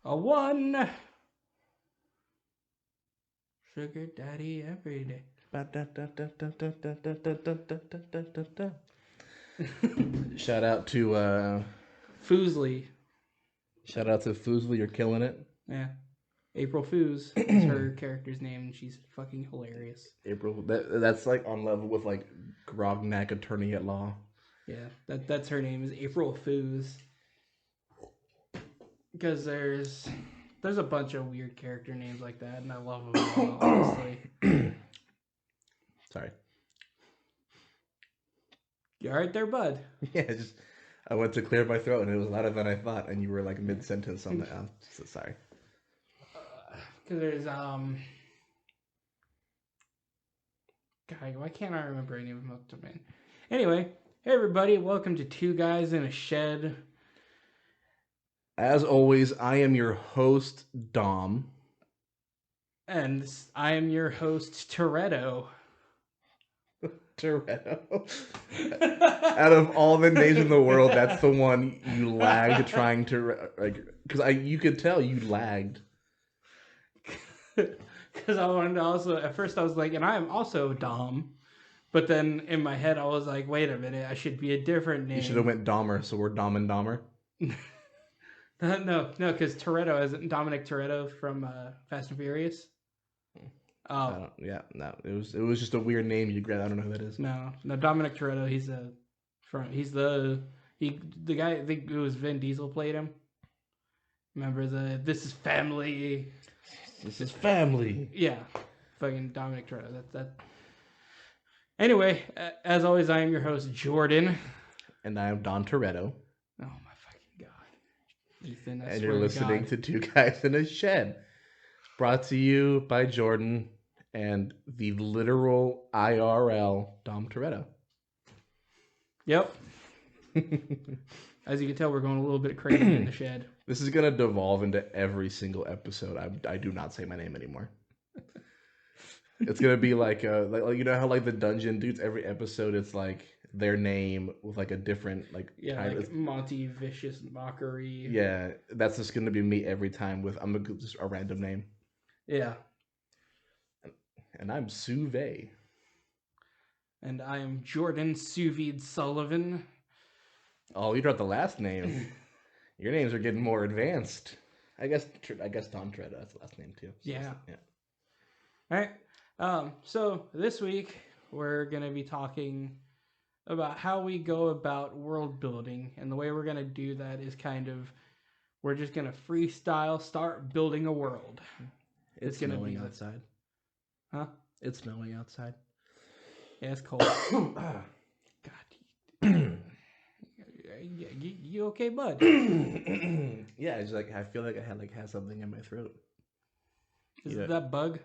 A one. Sugar daddy every day. Shout out to Foozly. Foozle, you're killing it. Yeah. April Foos is her character's name, and she's fucking hilarious. April, that's like on level with like Grognak, attorney at law. Yeah, that's her name is April Foos. Because there's a bunch of weird character names like that, and I love them all, honestly. Sorry. You all right there, bud? Yeah, just I went to clear my throat and it was louder than I thought, and you were like mid sentence on the. So sorry. Because there's God, why can't I remember any of them up to me? Anyway, hey everybody, welcome to Two Guys in a Shed. As always, I am your host, Dom. And I am your host, Toretto. Toretto. Out of all the names in the world, that's the one you lagged trying to like. Because you could tell you lagged. Because I wanted to also, at first I was like, and I am also Dom. But then in my head I was like, wait a minute, I should be a different name. You should have went Dahmer, so we're Dom and Dahmer. No, because Toretto isn't Dominic Toretto from Fast and Furious. Oh, no, it was just a weird name you grabbed. I don't know who that is. No, Dominic Toretto. He's the guy. I think it was Vin Diesel played him. Remember this is family. This is family. Yeah, fucking Dominic Toretto. That. Anyway, as always, I am your host Jordan, and I am Don Toretto. Oh my fucking god, Ethan! And you're listening to Two Guys in a Shed, brought to you by Jordan and the literal IRL Dom Toretto. Yep. As you can tell, we're going a little bit crazy in the shed. This is gonna devolve into every single episode. I do not say my name anymore. It's gonna be like you know how like the dungeon dudes, every episode it's like their name with like a different like like Monty Vicious Mockery. Yeah, that's just gonna be me every time with just a random name. Yeah. And I'm Suve. And I am Jordan Suvide Sullivan. Oh, you dropped the last name. Your names are getting more advanced. I guess Don Toretto, that's the last name too. So yeah. All right. So this week we're gonna be talking about how we go about world building, and the way we're gonna do that is we're just gonna freestyle, start building a world. It's gonna snowing outside. Huh? It's snowing outside. Yeah, it's cold. God. You okay, bud? Yeah, it's like I feel like I had something in my throat. Is it that bug?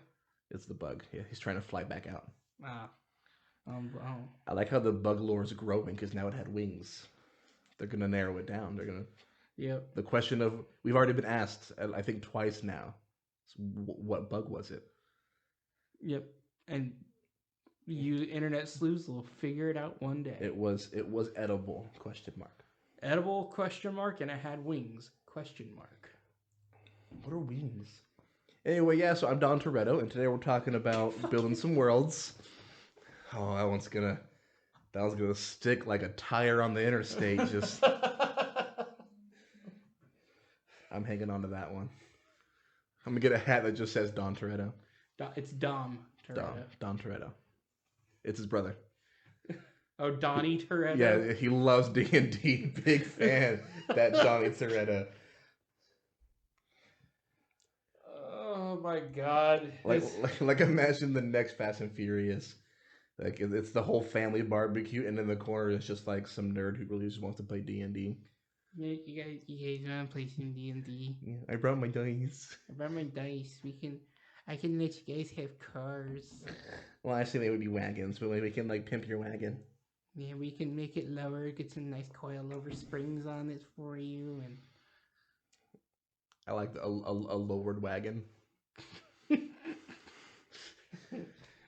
It's the bug. Yeah, he's trying to fly back out. I like how the bug lore is growing because now it had wings. They're gonna narrow it down. They're gonna. Yep. The question of we've already been asked, I think twice now. So what bug was it? Yep. And you internet sleuths will figure it out one day. It was edible? ? Edible ? And it had wings ? What are wings? Anyway, yeah. So I'm Don Toretto, and today we're talking about building some worlds. Oh, that one's gonna stick like a tire on the interstate. Just I'm hanging on to that one. I'm gonna get a hat that just says Don Toretto. It's Dom Toretto. Dom Toretto. It's his brother. Oh, Donnie Toretto. Yeah, he loves D&D. Big fan. That Donnie Toretto. Oh my god. Like imagine the next Fast and Furious. Like it's the whole family barbecue, and in the corner it's just like some nerd who really just wants to play D&D. Yeah, you guys want to play some D&D? Yeah, I brought my dice. I can let you guys have cars. Well, actually, they would be wagons, but we can like pimp your wagon. Yeah, we can make it lower, get some nice coilover springs on it for you, and I like a lowered wagon.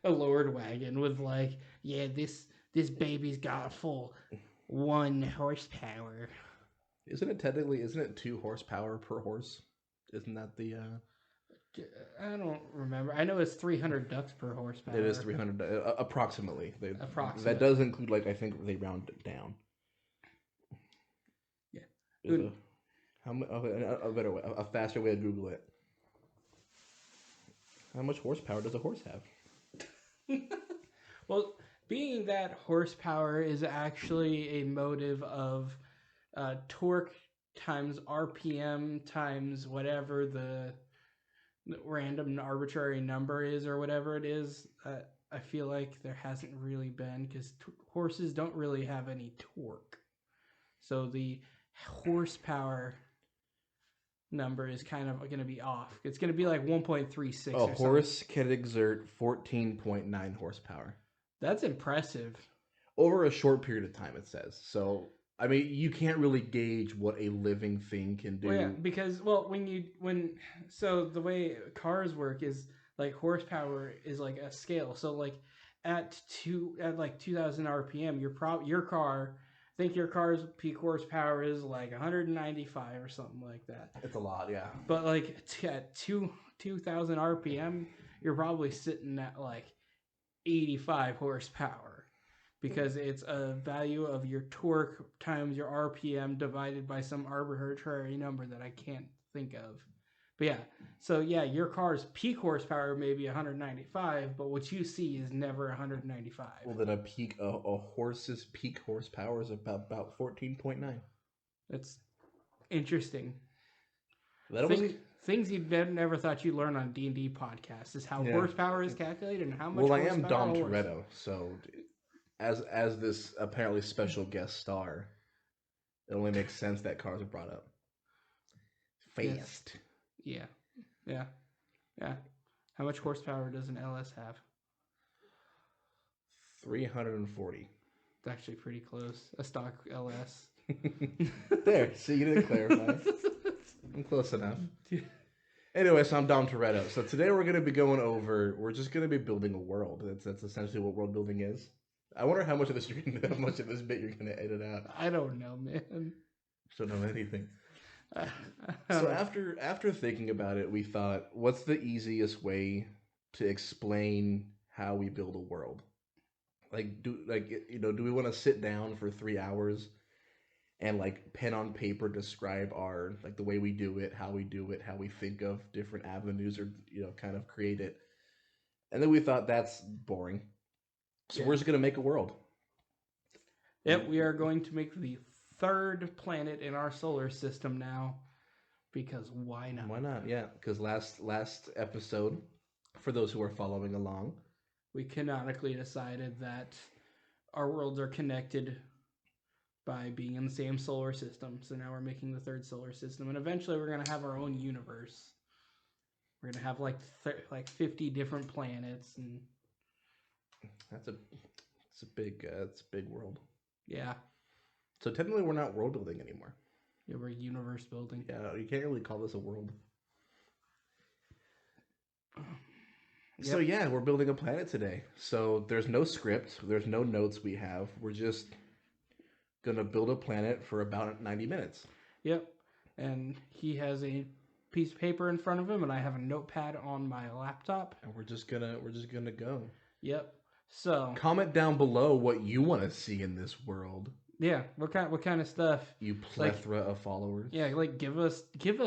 A lowered wagon with like, yeah, this baby's got a full 1 horsepower. Isn't it 2 horsepower per horse? Isn't that the? I don't remember. I know it's 300 ducks per horsepower. It is 300 approximately. That Approximately. does include like I think they round it down. Yeah. Is a, how much? A better way, a faster way to Google it. How much horsepower does a horse have? Well, being that horsepower is actually a motive of torque times RPM times whatever the random arbitrary number is or whatever it is, I feel like there hasn't really been, because horses don't really have any torque. So the horsepower number is kind of going to be off. It's going to be like 1.36. A horse can exert 14.9 horsepower. That's impressive. Over a short period of time, it says. So, I mean, you can't really gauge what a living thing can do. Well, yeah, because so the way cars work is like horsepower is like a scale. So like at 2000 RPM, your car, I think your car's peak horsepower is like 195 or something like that. It's a lot, yeah. But like at 2000 RPM, you're probably sitting at like 85 horsepower, because it's a value of your torque times your RPM divided by some arbitrary number that I can't think of. But yeah, so yeah, your car's peak horsepower may be 195, but what you see is never 195. Well, then a horse's peak horsepower is about 14.9. That's interesting. That Things you'd never thought you'd learn on D&D podcasts is how horsepower is calculated and how much. Well, I am Dom Toretto, so as this apparently special guest star, it only makes sense that cars are brought up. Fast. Yeah. How much horsepower does an LS have? 340. It's actually pretty close. A stock LS. There, see, you didn't clarify. I'm close enough. Anyway, so I'm Dom Toretto. So today we're going to be we're just going to be building a world. That's essentially what world building is. I wonder how much of this bit you're going to edit out. I don't know, man. Don't know anything. So after thinking about it, we thought, what's the easiest way to explain how we build a world? Do we want to sit down for 3 hours and like pen on paper describe our the way we do it, how we think of different avenues, or kind of create it? And then we thought that's boring, so we're just gonna make a world. Yep, we are going to make the third planet in our solar system now, because why not? Why not? Yeah, because last episode, for those who are following along, we canonically decided that our worlds are connected by being in the same solar system. So now we're making the third solar system, and eventually we're going to have our own universe. We're going to have like 50 different planets, and it's a big world. Yeah. So technically we're not world building anymore. Yeah, we're universe building. Yeah, you can't really call this a world. Yep. So yeah, we're building a planet today. So there's no script, there's no notes we have. We're just gonna build a planet for about 90 minutes. Yep. And he has a piece of paper in front of him, and I have a notepad on my laptop. And we're just gonna go. Yep. So comment down below what you want to see in this world. Yeah, what kind of stuff? You plethora of followers. Yeah, like give us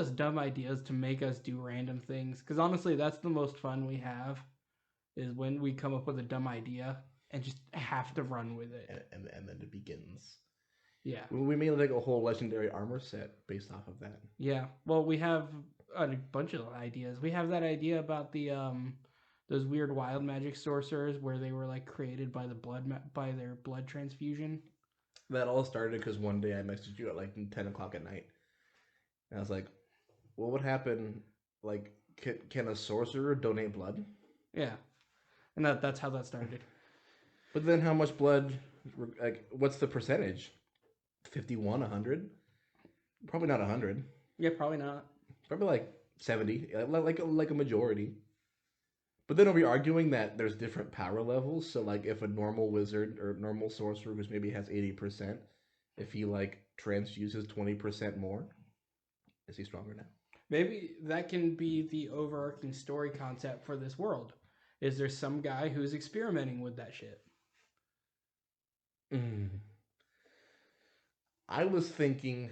dumb ideas to make us do random things. Because honestly, that's the most fun we have, is when we come up with a dumb idea and just have to run with it. And then it begins. Yeah. We made like a whole legendary armor set based off of that. Yeah. Well, we have a bunch of ideas. We have that idea about the those weird wild magic sorcerers where they were like created by by their blood transfusion. That all started because one day I messaged you at like 10 o'clock at night. And I was like, what would happen? Like, can a sorcerer donate blood? Yeah. And that's how that started. But then how much blood, like, what's the percentage? 51, 100? Probably not 100. Yeah, probably not. Probably like 70, like a majority. But then are we arguing that there's different power levels? So like if a normal wizard or normal sorcerer who maybe has 80%, if he like transfuses 20% more, is he stronger now? Maybe that can be the overarching story concept for this world. Is there some guy who's experimenting with that shit? Mm. I was thinking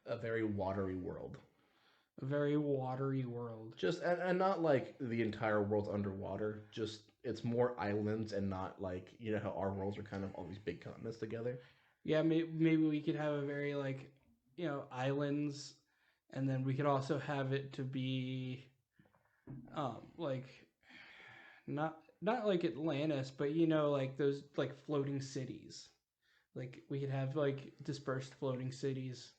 a very watery world. A very watery world. Just and not like the entire world's underwater. Just it's more islands and not like you know how our worlds are kind of all these big continents together. Yeah, maybe we could have a very like, islands, and then we could also have it to be, like not like Atlantis, but like those like floating cities. Like we could have like dispersed floating cities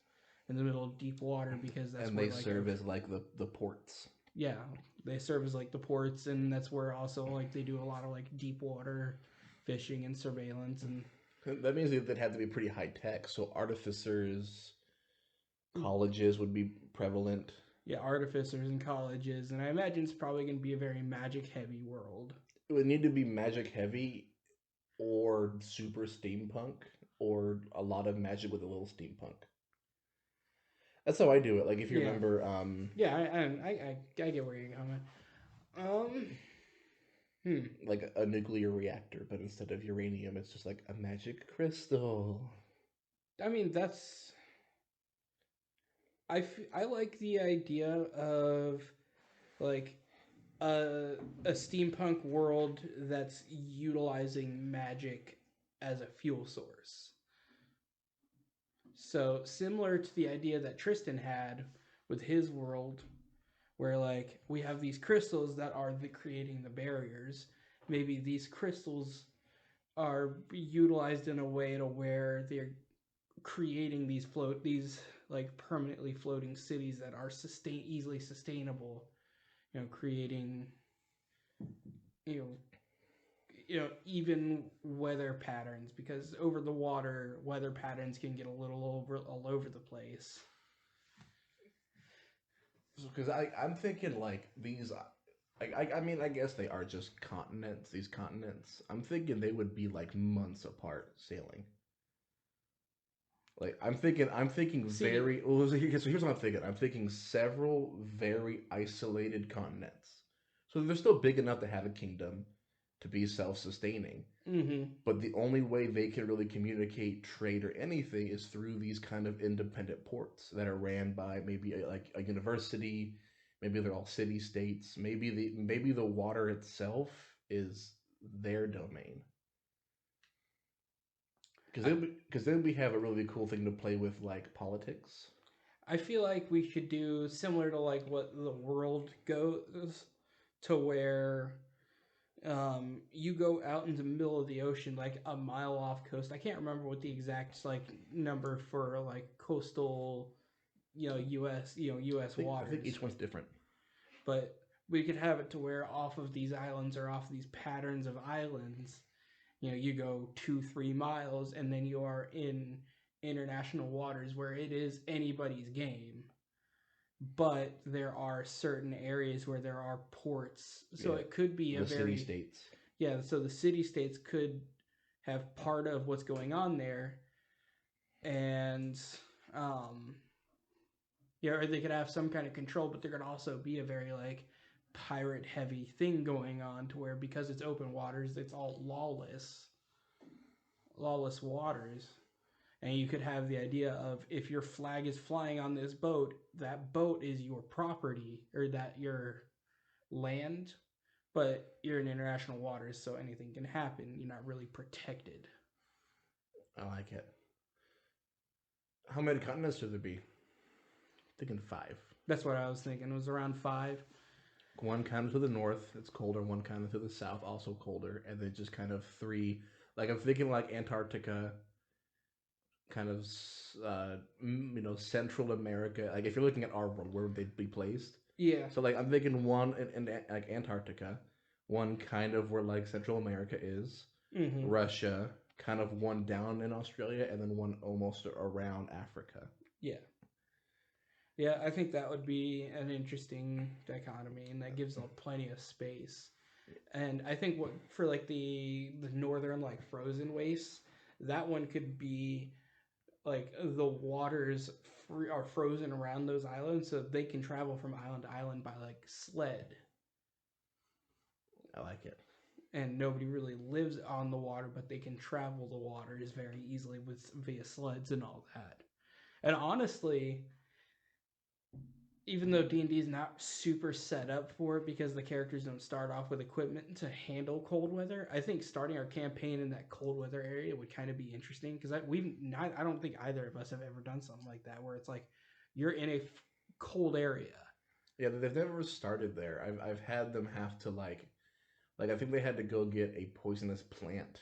in the middle of deep water because that's And where they like serve as like the ports. yeah, they serve as like the ports, and that's where also like they do a lot of like deep water fishing and surveillance and That means they'd have to be pretty high tech. So artificers, colleges would be prevalent. yeah, artificers and colleges, and I imagine it's probably going to be a very magic heavy world. It would need to be magic heavy or super steampunk or a lot of magic with a little steampunk. That's how I do it. Like if you Yeah, remember, yeah, I get where you're going. Um, hmm. like a nuclear reactor, but instead of uranium, it's just like a magic crystal. I mean, I like the idea of like a steampunk world that's utilizing magic as a fuel source. So similar to the idea that Tristan had with his world, where like we have these crystals that are creating the barriers. Maybe these crystals are utilized in a way to where they're creating these like permanently floating cities that are easily sustainable. Creating you know even weather patterns, because over the water weather patterns can get a little all over the place. Because I'm thinking like these. I mean, I guess they are just continents. These continents. I'm thinking they would be like months apart sailing. Like I'm thinking See, very. Well, so here's what I'm thinking. I'm thinking several very isolated continents. So they're still big enough to have a kingdom, to be self-sustaining. mm-hmm. But the only way they can really communicate, trade, or anything is through these kind of independent ports that are ran by maybe like a university. Maybe they're all city states. Maybe the water itself is their domain. Because then we have a really cool thing to play with, like politics. I feel like we should do similar to like what the world goes, to where you go out into the middle of the ocean, like a mile off coast. I can't remember what the exact like number for like coastal, U.S. I think waters, each one's different. but we could have it to where off of these islands or off of these patterns of islands, you go 2-3 miles, and then you are in international waters where it is anybody's game. But there are certain areas where there are ports, so Yeah, it could be a the city very states. yeah. So the city states could have part of what's going on there, and um, yeah, or they could have some kind of control, but there could also be a very like pirate heavy thing going on, to where because it's open waters, it's all lawless waters. And you could have the idea of, if your flag is flying on this boat, that boat is your property, or that your land, but you're in international waters, so anything can happen. You're not really protected. I like it. How many continents should there be? Thinking five. That's what I was thinking. It was around 5. One kind of to the north, it's colder. One kind of to the south, also colder, and then just kind of three. Like I'm thinking like Antarctica, kind of Central America. Like if you're looking at our world, where would they be placed? Yeah. So like I'm thinking one in like Antarctica, one kind of where like Central America is, Mm-hmm. Russia, kind of one down in Australia, and then one almost around Africa. Yeah. Yeah, I think that would be an interesting dichotomy, and that gives plenty of space. And I think what for like the northern like frozen wastes, that one could be like the waters are frozen around those islands, so they can travel from island to island by like sled, I like it. and nobody really lives on the water, but they can travel the waters very easily with via sleds and all that. And honestly, even though D&D is not super set up for it because the characters don't start off with equipment to handle cold weather, I think starting our campaign in that cold weather area would kind of be interesting because I don't think either of us have ever done something like that where it's like you're in a cold area. Yeah, they've never started there. I've had them have to like I think they had to go get a poisonous plant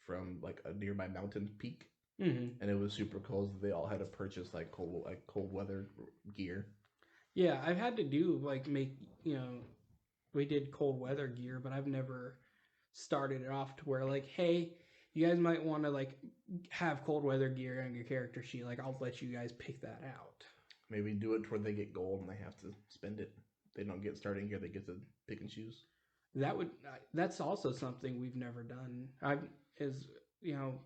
from like a nearby mountain peak, Mm-hmm. and it was super cold. So they all had to purchase like cold weather gear. Yeah, I've had to do like we did cold weather gear, but I've never started it off to where like, hey, you guys might want to like have cold weather gear on your character sheet. Like, I'll let you guys pick that out. Maybe do it toward they get gold and they have to spend it. They don't get starting here; they get to pick and choose. That's also something we've never done. I is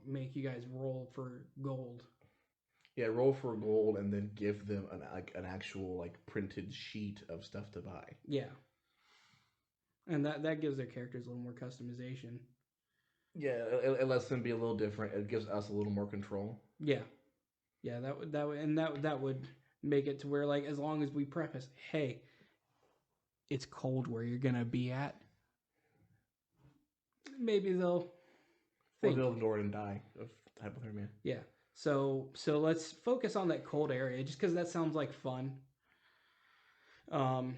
make you guys roll for gold. Yeah, roll for gold and then give them an actual like printed sheet of stuff to buy. Yeah, and that gives their characters a little more customization. Yeah, it lets them be a little different. It gives us a little more control. Yeah, yeah, that would make it to where like as long as we preface, hey, it's cold where you're gonna be at. Maybe they'll Or think. they'll ignore it and die of hypothermia. Yeah. So let's focus on that cold area just because that sounds like fun. Um.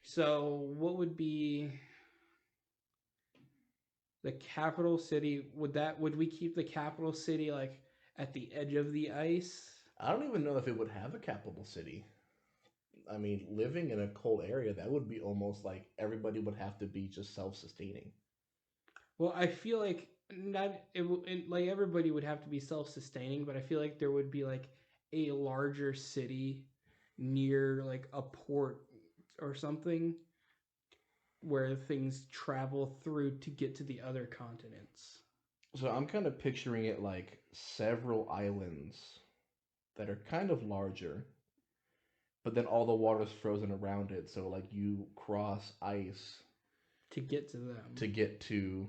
So what would be the capital city? Would we keep the capital city like at the edge of the ice? I don't even know if it would have a capital city. I mean, living in a cold area, that would be almost like everybody would have to be just self-sustaining. Well, I feel like not like everybody would have to be self-sustaining, but I feel like there would be like a larger city near like a port or something where things travel through to get to the other continents. So I'm kind of picturing it like several islands that are kind of larger, but then all the water's frozen around it. So like you cross ice To get to them. to get to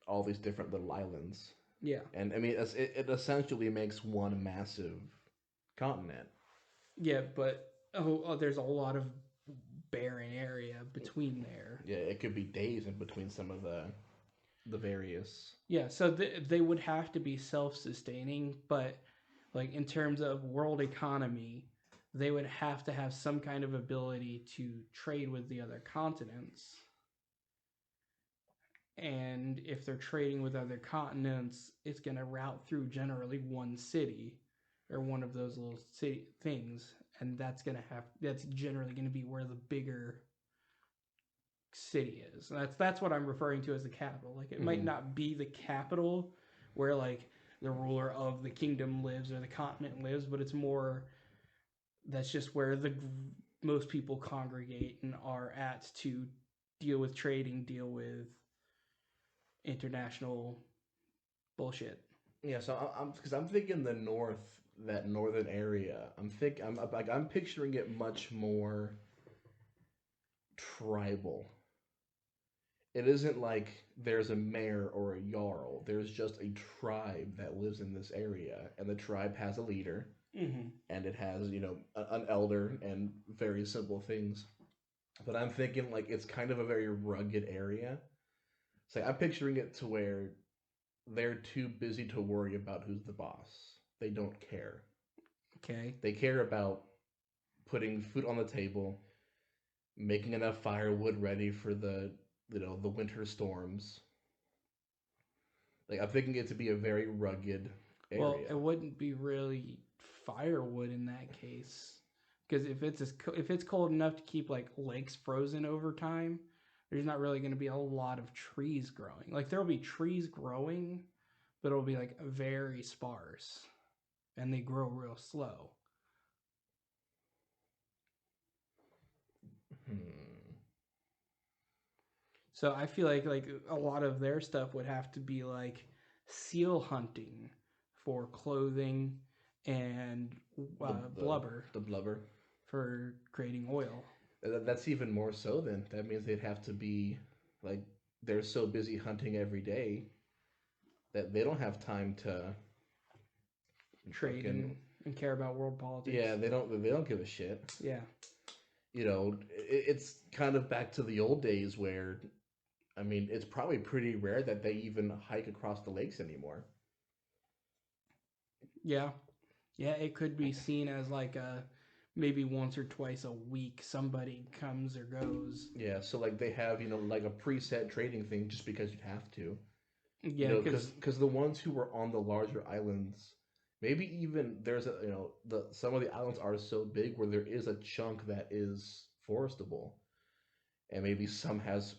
all these different little islands. Yeah. And I mean, it essentially makes one massive continent. Yeah, but there's a lot of barren area between there. Yeah, it could be days in between some of the various. Yeah, so they would have to be self-sustaining, but like in terms of world economy, they would have to have some kind of ability to trade with the other continents. And if they're trading with other continents, it's going to route through generally one city or one of those little city things, and that's generally going to be where the bigger city is. That's what I'm referring to as the capital. Like it might not be the capital where like the ruler of the kingdom lives or the continent lives, but it's more that's just where the most people congregate and are at to deal with trading, deal with international bullshit. Yeah, so I'm because I'm thinking the north, that northern area. I'm picturing it much more tribal. It isn't like there's a mayor or a jarl. There's just a tribe that lives in this area, and the tribe has a leader, Mm-hmm. and it has an elder and very simple things. But I'm thinking like it's kind of a very rugged area. So I'm picturing it to where they're too busy to worry about who's the boss. They don't care. Okay. They care about putting food on the table, making enough firewood ready for the winter storms. Like I'm thinking it to be a very rugged Well, area. it wouldn't be really firewood in that case, because if it's cold enough to keep like lakes frozen over time, there's not really going to be a lot of trees growing. Like there'll be trees growing, but it'll be like very sparse, and they grow real slow. Hmm. So I feel like a lot of their stuff would have to be like seal hunting for clothing, and The blubber the blubber. for creating oil. That's even more so. Then that means they'd have to be like they're so busy hunting every day that they don't have time to Trade fucking and care about world politics. yeah. They don't give a shit. Yeah. It's kind of back to the old days where I mean it's probably pretty rare that they even hike across the lakes anymore. Yeah. Yeah, it could be seen as like a maybe once or twice a week somebody comes or goes. Yeah, so like they have like a preset trading thing just because you have to. Yeah, because Because the ones who were on the larger islands, maybe even there's a the some of the islands are so big where there is a chunk that is forestable, and maybe some has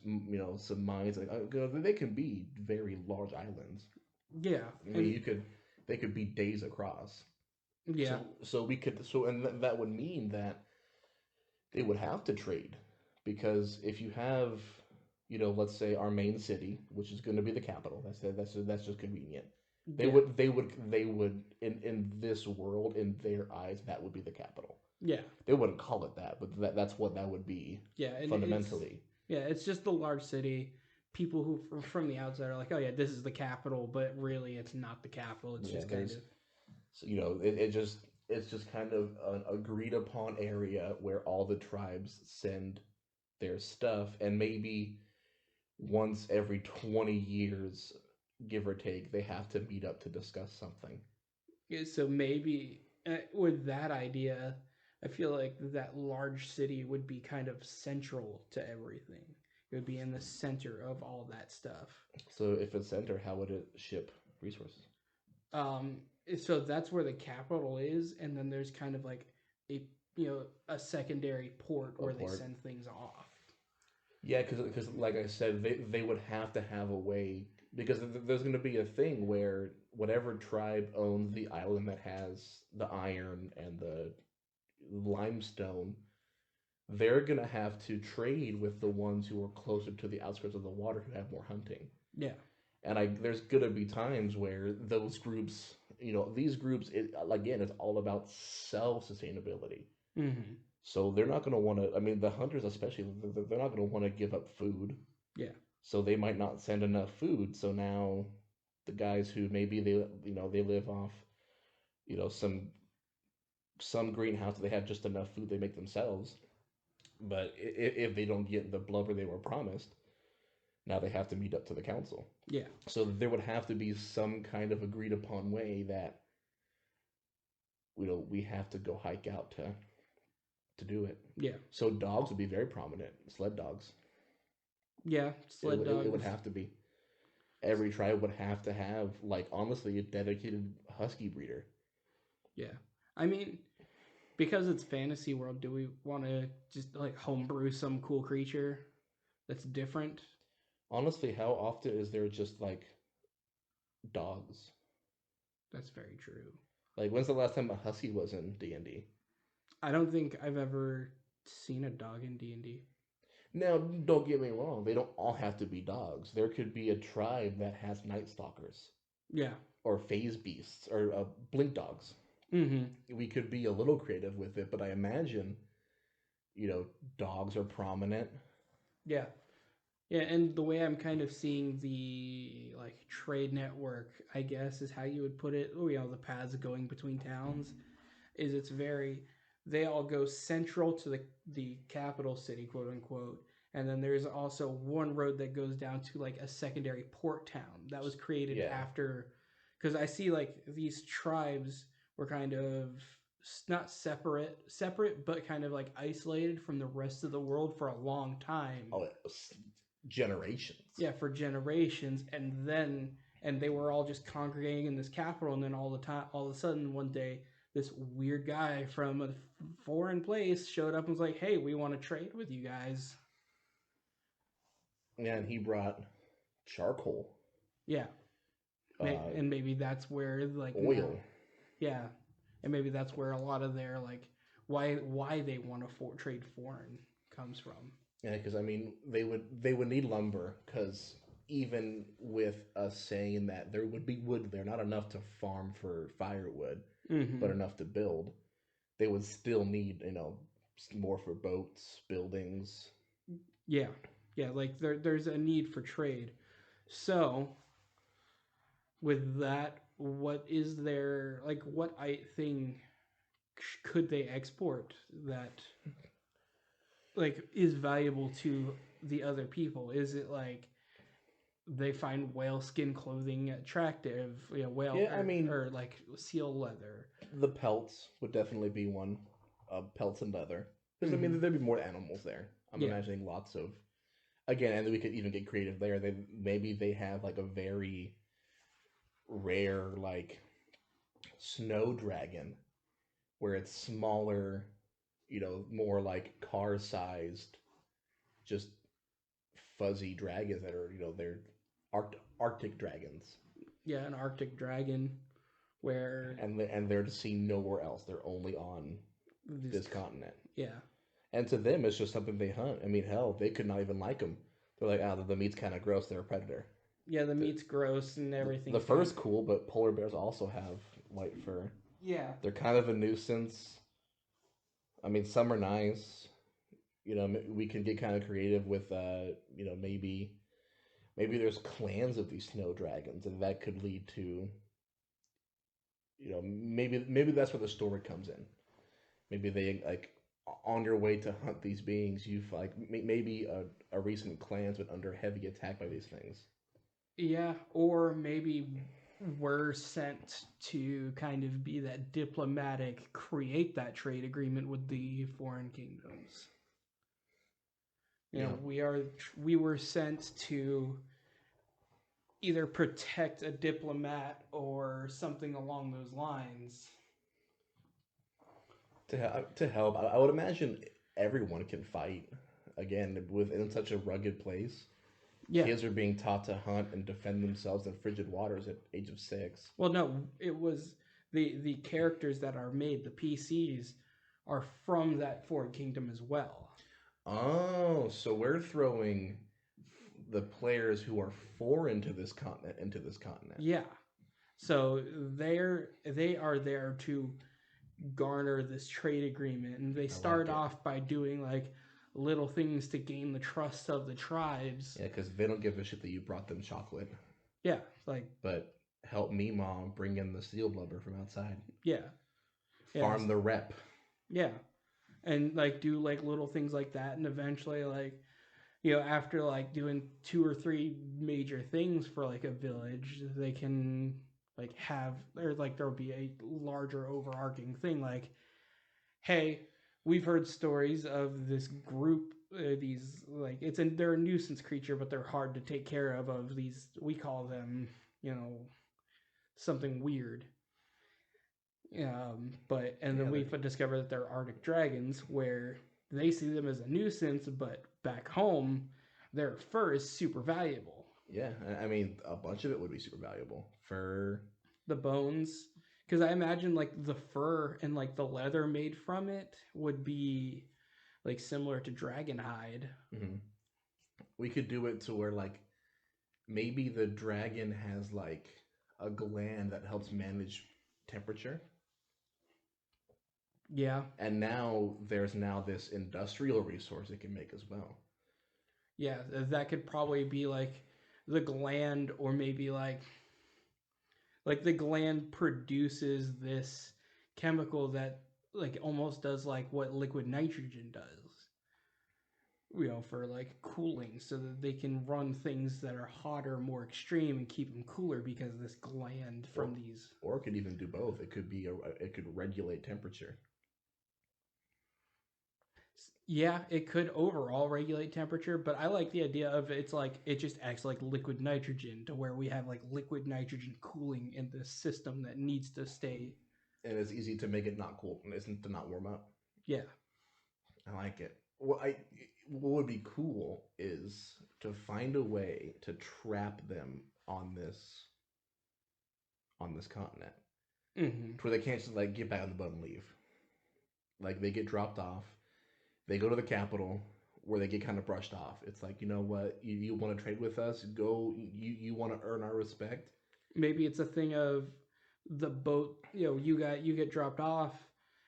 some mines like they can be very large islands. yeah, I mean, and they could be days across. yeah, So we could and that would mean that they would have to trade because if you have let's say our main city, which is going to be the capital, that's just convenient. They yeah, would they would in this world in their eyes that would be the capital. yeah, They wouldn't call it that, but that's what that would be yeah, and fundamentally. it's just the large city. People who from the outside are like, oh yeah, this is the capital, but really it's not the capital. It's Yeah, just kind there's of so, it's just kind of an agreed upon area where all the tribes send their stuff, and maybe once every 20 years, give or take, they have to meet up to discuss something. yeah, so maybe with that idea, I feel like that large city would be kind of central to everything. It would be in the center of all that stuff. So if it's center, how would it ship resources? Um, so that's where the capital is, and then there's kind of like a a secondary port A where they port. send things off. Yeah, because like I said, they would have to have a way because there's going to be a thing where whatever tribe owns the island that has the iron and the limestone, they're going to have to trade with the ones who are closer to the outskirts of the water who have more hunting. Yeah, And there's gonna be times where those groups, these groups, again, it's all about self sustainability. mm-hmm. So they're not gonna want to. I mean, the hunters especially, they're not gonna want to give up food. Yeah, So they might not send enough food. So now, the guys who maybe they live off, some greenhouse, they have just enough food they make themselves. But if they don't get the blubber they were promised, now they have to meet up to the council. yeah, So there would have to be some kind of agreed upon way that we have to go hike out to do it. yeah, So dogs would be very prominent. Sled dogs. yeah. Sled It would dogs. have to be. Every tribe would have to have like honestly a dedicated husky breeder. Yeah, I mean, because it's fantasy world, do we want to just like homebrew some cool creature that's different? Honestly, how often is there just like dogs? That's very true. Like when's the last time a husky was in D&D? I don't think I've ever seen a dog in D&D. Now, don't get me wrong, they don't all have to be dogs. There could be a tribe that has night stalkers Yeah. or phase beasts or blink dogs. Mm-hmm. We could be a little creative with it, but I imagine, you know, dogs are prominent. Yeah. Yeah, and the way I'm kind of seeing the like trade network, I guess, is how you would put it. Oh, the paths going between towns is it's very they all go central to the capital city, quote unquote, and then there's also one road that goes down to like a secondary port town that was created Yeah. after, because I see like these tribes were kind of not separate, but kind of like isolated from the rest of the world for a long time. Oh, generations. Yeah, for generations, and they were all just congregating in this capital, and then all of a sudden one day this weird guy from a foreign place showed up and was like, hey, we want to trade with you guys. Yeah, and he brought charcoal, Yeah. uh, And maybe that's where like now, oil. yeah, and maybe that's where a lot of their like why they want to trade foreign comes from. Yeah, because I mean, they would need lumber because even with us saying that there would be wood there, not enough to farm for firewood. but Mm-hmm. enough to build, they would still need, more for boats, buildings. Yeah, yeah. Like there's a need for trade. So with that, what is there like? What thing could they export that like is valuable to the other people? Is it like they find whale skin clothing attractive, whale Yeah, I mean, or like seal leather? the pelts would definitely be one. Pelts and leather. Because, I mean, Mm-hmm. there'd be more animals there. I'm Yeah, imagining lots of. Again, and we could even get creative there. Maybe they have like a very rare, like, snow dragon where it's smaller, more like car sized, just fuzzy dragons that are, they're Arctic dragons. yeah, an Arctic dragon where And they're seen nowhere else. They're only on this, this continent. yeah, And to them, it's just something they hunt. I mean, hell, they could not even like them. They're like, the meat's kind of gross. They're a predator. yeah, the The, meat's gross and the everything's fur's gone. cool, but polar bears also have white fur. Yeah, They're kind of a nuisance. I mean, some are nice. We can get kind of creative with, maybe there's clans of these snow dragons, and that could lead to, maybe that's where the story comes in. Maybe they like on your way to hunt these beings, you've like maybe a recent clan's been under heavy attack by these things. yeah, or maybe we're sent to kind of be that diplomatic, create that trade agreement with the foreign kingdoms. Yeah. We were sent to either protect a diplomat or something along those lines. To help, I would imagine everyone can fight. Again, within such a rugged place, Yeah. kids are being taught to hunt and defend themselves in frigid waters at age of 6. Well, no, it was the characters that are made, the PCs, are from that foreign kingdom as well. Oh, so we're throwing the players who are foreign to this continent into this continent. Yeah. So they are there to garner this trade agreement, and they I like start it. off by doing like little things to gain the trust of the tribes. Yeah, because they don't give a shit that you brought them chocolate. Yeah, like But help me, mom, bring in the steel blubber from outside. yeah, yeah, Farm the rep. yeah, and like do like little things like that, and eventually like after like doing 2 or 3 major things for like a village, they can like have or like there'll be a larger overarching thing like, hey, we've heard stories of this group, these like they're a nuisance creature, but they're hard to take care of these, we call them, something weird. But and then Yeah, we've discovered that they're Arctic dragons, where they see them as a nuisance, but back home, their fur is super valuable. yeah. I mean, a bunch of it would be super valuable. Fur. The bones, because I imagine like the fur and like the leather made from it would be like similar to dragon hide. Mm-hmm. We could do it to where like maybe the dragon has like a gland that helps manage temperature. Yeah, And now there's now this industrial resource it can make as well. yeah, that could probably be like the gland, or maybe like the gland produces this chemical that like almost does like what liquid nitrogen does, for like cooling, so that they can run things that are hotter, more extreme, and keep them cooler because of this gland Or from these. or it could even do both. It could be it could regulate temperature. Yeah, it could overall regulate temperature, but I like the idea of it's like it just acts like liquid nitrogen, to where we have like liquid nitrogen cooling in the system that needs to stay. And it's easy to make it not cool. Isn't to not warm up. Yeah. I like it. What would be cool is to find a way to trap them on this continent, Mm-hmm. to where they can't just like get back on the boat and leave. Like they get dropped off, they go to the capital where they get kind of brushed off. It's like, you know what, you want to trade with us? Go. You want to earn our respect? Maybe it's a thing of the boat, you get dropped off,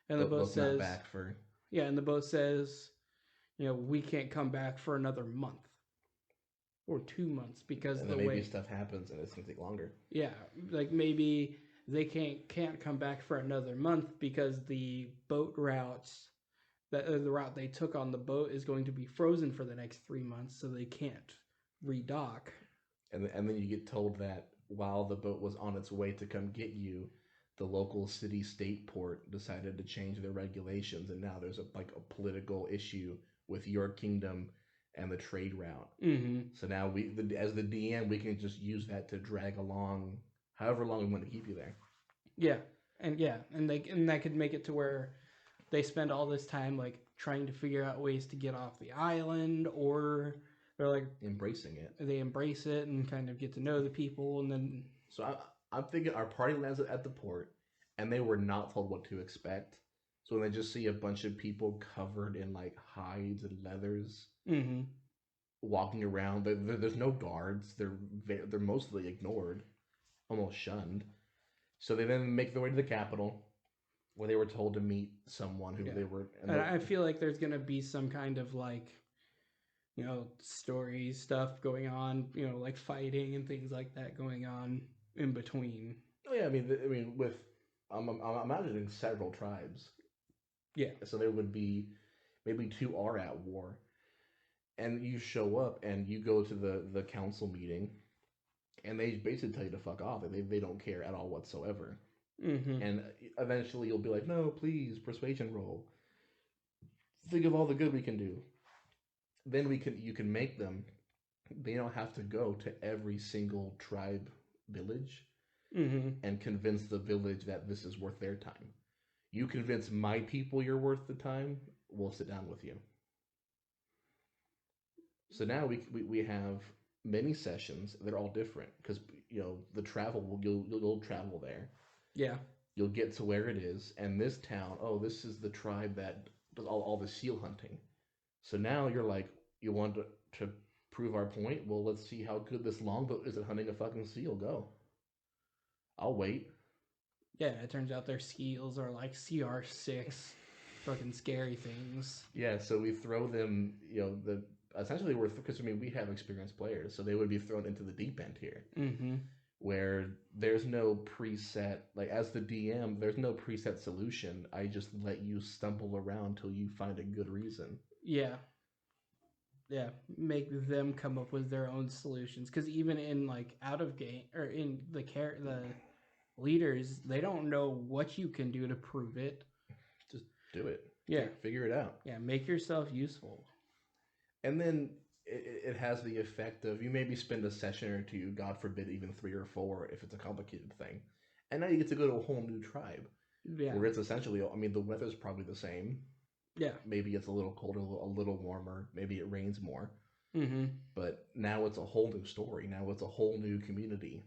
and the boat Boat's not says, back for. yeah, and the boat says, we can't come back for another month or 2 months because And the then maybe way, stuff happens and it's gonna take longer. yeah, like maybe they can't come back for another month because the boat routes that the route they took on the boat is going to be frozen for the next 3 months, so they can't redock. And then you get told that while the boat was on its way to come get you, the local city state port decided to change their regulations, and now there's a political issue with your kingdom and the trade route. Mm-hmm. So now as the DM, we can just use that to drag along however long we want to keep you there. And that could make it to where they spend all this time like trying to figure out ways to get off the island, or they're like Embracing it. they embrace it and kind of get to know the people, and then So I'm thinking our party lands at the port, and they were not told what to expect. So when they just see a bunch of people covered in like hides and leathers mm-hmm. walking around, there's no guards. They're mostly ignored, almost shunned. So they then make their way to the capital, where they were told to meet someone who they were. And I feel like there's gonna be some kind of like, story stuff going on, like fighting and things like that going on in between. Oh yeah, with I'm imagining several tribes. Yeah. So there would be maybe two are at war, and you show up and you go to the council meeting, and they basically tell you to fuck off. They don't care at all whatsoever. Mm-hmm. And eventually you'll be like, no, please, persuasion roll. Think of all the good we can do. Then you can make them. They don't have to go to every single tribe village Mm-hmm. and convince the village that this is worth their time. You convince my people you're worth the time, we'll sit down with you. So now we have many sessions. They're all different because the travel you'll travel there. Yeah. You'll get to where it is, and this town. Oh, this is the tribe that does all the seal hunting. So now you're like, you want to prove our point? Well, let's see how good this longboat is at hunting a fucking seal. Go. I'll wait. Yeah, it turns out their skills are like CR6, fucking scary things. Yeah, so we throw them, essentially because we have experienced players, so they would be thrown into the deep end here. Mm-hmm. Where there's no preset, like as the DM, there's no preset solution. I just let you stumble around till you find a good reason. Yeah. Yeah, make them come up with their own solutions, because even in like out of game or in the leaders, they don't know what you can do to prove it. Just do it. Yeah. Figure it out. Yeah, make yourself useful. And then it has the effect of you maybe spend a session or two, God forbid, even 3 or 4 if it's a complicated thing. And now you get to go to a whole new tribe. Yeah. Where it's essentially, the weather's probably the same. Yeah. Maybe it's a little colder, a little warmer. Maybe it rains more. Mm-hmm. But now it's a whole new story. Now it's a whole new community.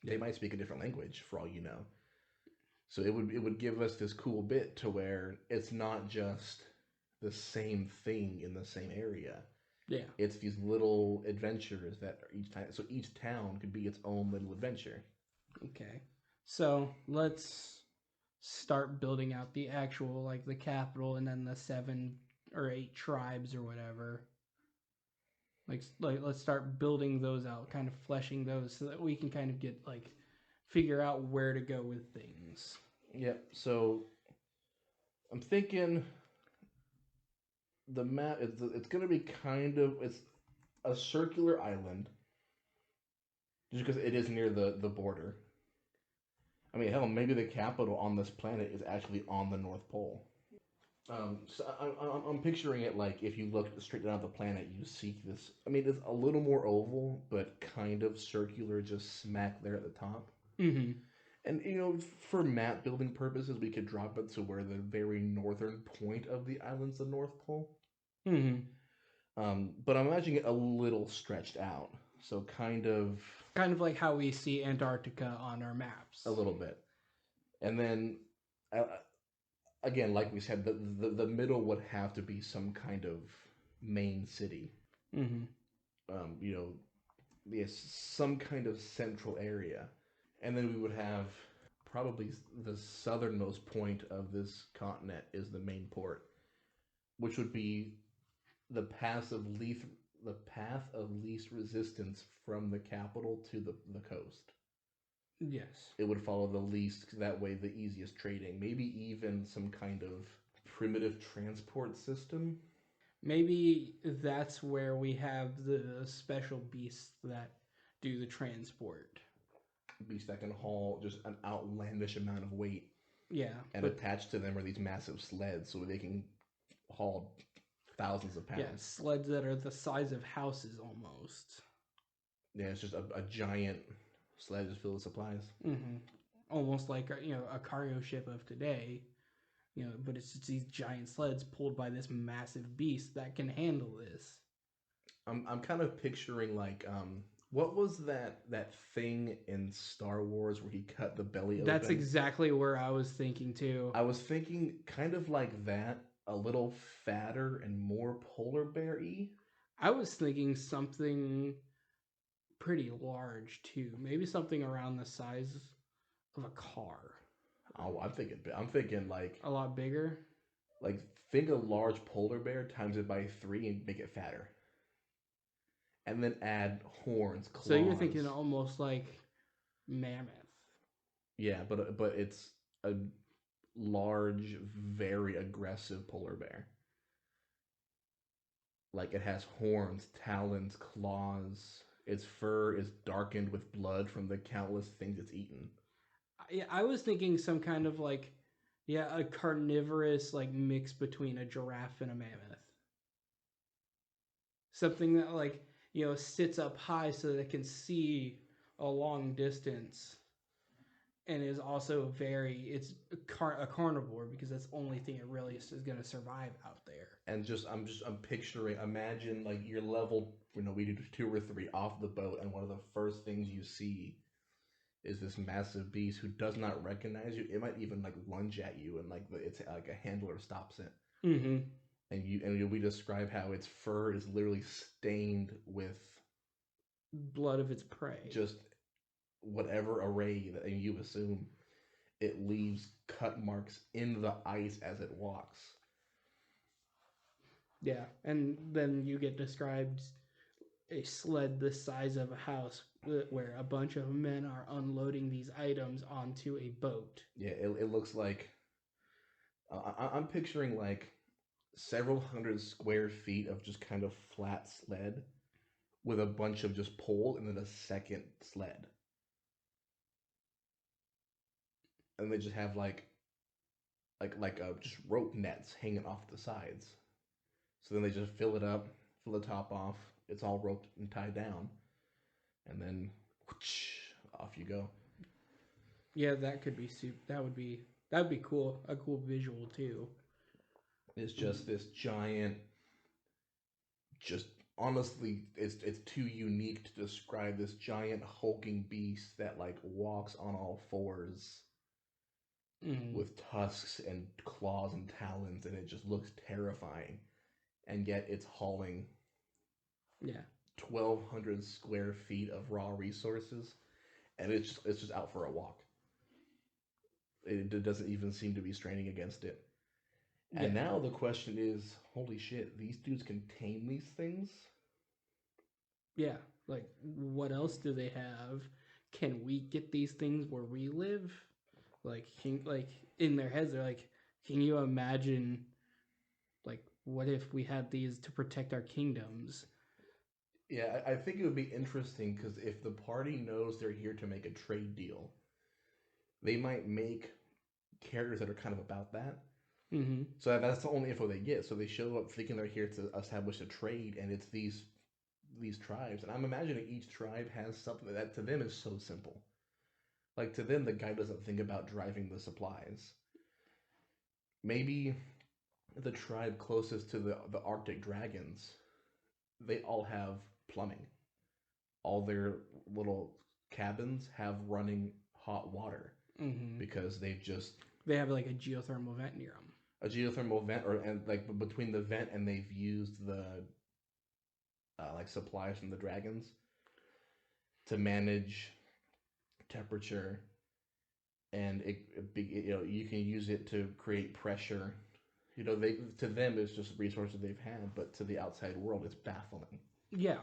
They might speak a different language for all you know. So it would give us this cool bit to where it's not just the same thing in the same area. Yeah. It's these little adventures that are each time. So each town could be its own little adventure. Okay. So let's start building out the actual, like the capital, and then the 7 or 8 tribes or whatever. Like let's start building those out, kind of fleshing those, so that we can kind of get like figure out where to go with things. Yep. So I'm thinking the map it's going to be it's a circular island, just because it is near the border. I mean, hell, maybe the capital on this planet is actually on the North Pole. So I'm picturing it like if you look straight down at the planet, you see this. I mean, it's a little more oval, but kind of circular, just smack there at the top. Mm-hmm. And for map building purposes, we could drop it to where the very northern point of the island's the North Pole. Mm-hmm. But I'm imagining it a little stretched out, so kind of like how we see Antarctica on our maps. A little bit, and then again, like we said, the middle would have to be some kind of main city. Mm-hmm. Yes, some kind of central area, and then we would have probably the southernmost point of this continent is the main port, which would be the path of least resistance from the capital to the coast. Yes. It would follow the least, that way the easiest trading. Maybe even some kind of primitive transport system. Maybe that's where we have the special beasts that do the transport. Beast that can haul just an outlandish amount of weight, Yeah, and but attached to them are these massive sleds so they can haul thousands of yeah, pounds. sleds that are the size of houses almost. Yeah, it's just a giant sled just filled with supplies. Mm-hmm. Almost like a cargo ship of today. But it's just these giant sleds pulled by this massive beast that can handle this. I'm kind of picturing like what was that thing in Star Wars where he cut the belly That's open? exactly where I was thinking too. I was thinking kind of like that, a little fatter and more polar bear-y. I was thinking something pretty large too. Maybe something around the size of a car. Oh, I'm thinking A lot bigger. like think a large polar bear times it by 3 and make it fatter. And then add horns, So you're thinking claws. almost like mammoth. Yeah, but it's a large, very aggressive polar bear. Like it has horns, talons, claws. Its fur is darkened with blood from the countless things it's eaten. I was thinking some kind of like, yeah, a carnivorous like mix between a giraffe and a mammoth. Something that like sits up high so that it can see a long distance, and is also it's a carnivore because that's the only thing it really is going to survive out there. And I'm picturing, imagine like you're level, we do 2 or 3 off the boat, and one of the first things you see is this massive beast who does not recognize you. It might even like lunge at you, and like it's like a handler stops it. Mm-hmm. And we describe how its fur is literally stained with Blood of its prey. just whatever array that you assume. It leaves cut marks in the ice as it walks. Yeah, and then you get described a sled the size of a house where a bunch of men are unloading these items onto a boat. Yeah, it looks like I'm picturing like several hundred square feet of just kind of flat sled with a bunch of just poles and then a second sled. And they just have just rope nets hanging off the sides. So then they just fill it up, fill the top off. It's all roped and tied down, and then whoosh, off you go. Yeah, that could be that would be cool. A cool visual too. It's just this giant, just honestly, it's too unique to describe this giant hulking beast that like walks on all fours Mm-hmm. with tusks and claws and talons, and it just looks terrifying. And yet it's hauling Yeah. 1,200 square feet of raw resources, and it's just out for a walk. It doesn't even seem to be straining against it. Yeah. And now the question is, holy shit, these dudes can tame these things? Yeah. Like, what else do they have? Can we get these things where we live? Like in their heads, they're like, can you imagine? Like, what if we had these to protect our kingdoms? Yeah, I think it would be interesting because if the party knows they're here to make a trade deal, they might make characters that are kind of about that. Mm-hmm. So that's the only info they get. So they show up thinking they're here to establish a trade, and it's these tribes. And I'm imagining each tribe has something that to them is so simple. Like to them, the guy doesn't think about driving the supplies. Maybe the tribe closest to the Arctic dragons, they all have plumbing. All their little cabins have running hot water Mm-hmm. because they've just They have like a geothermal vent near them. a geothermal vent, or and like between the vent, and they've used the like supplies from the dragons to manage temperature and you can use it to create pressure. They to them it's just resources they've had, but to the outside world it's baffling. Yeah.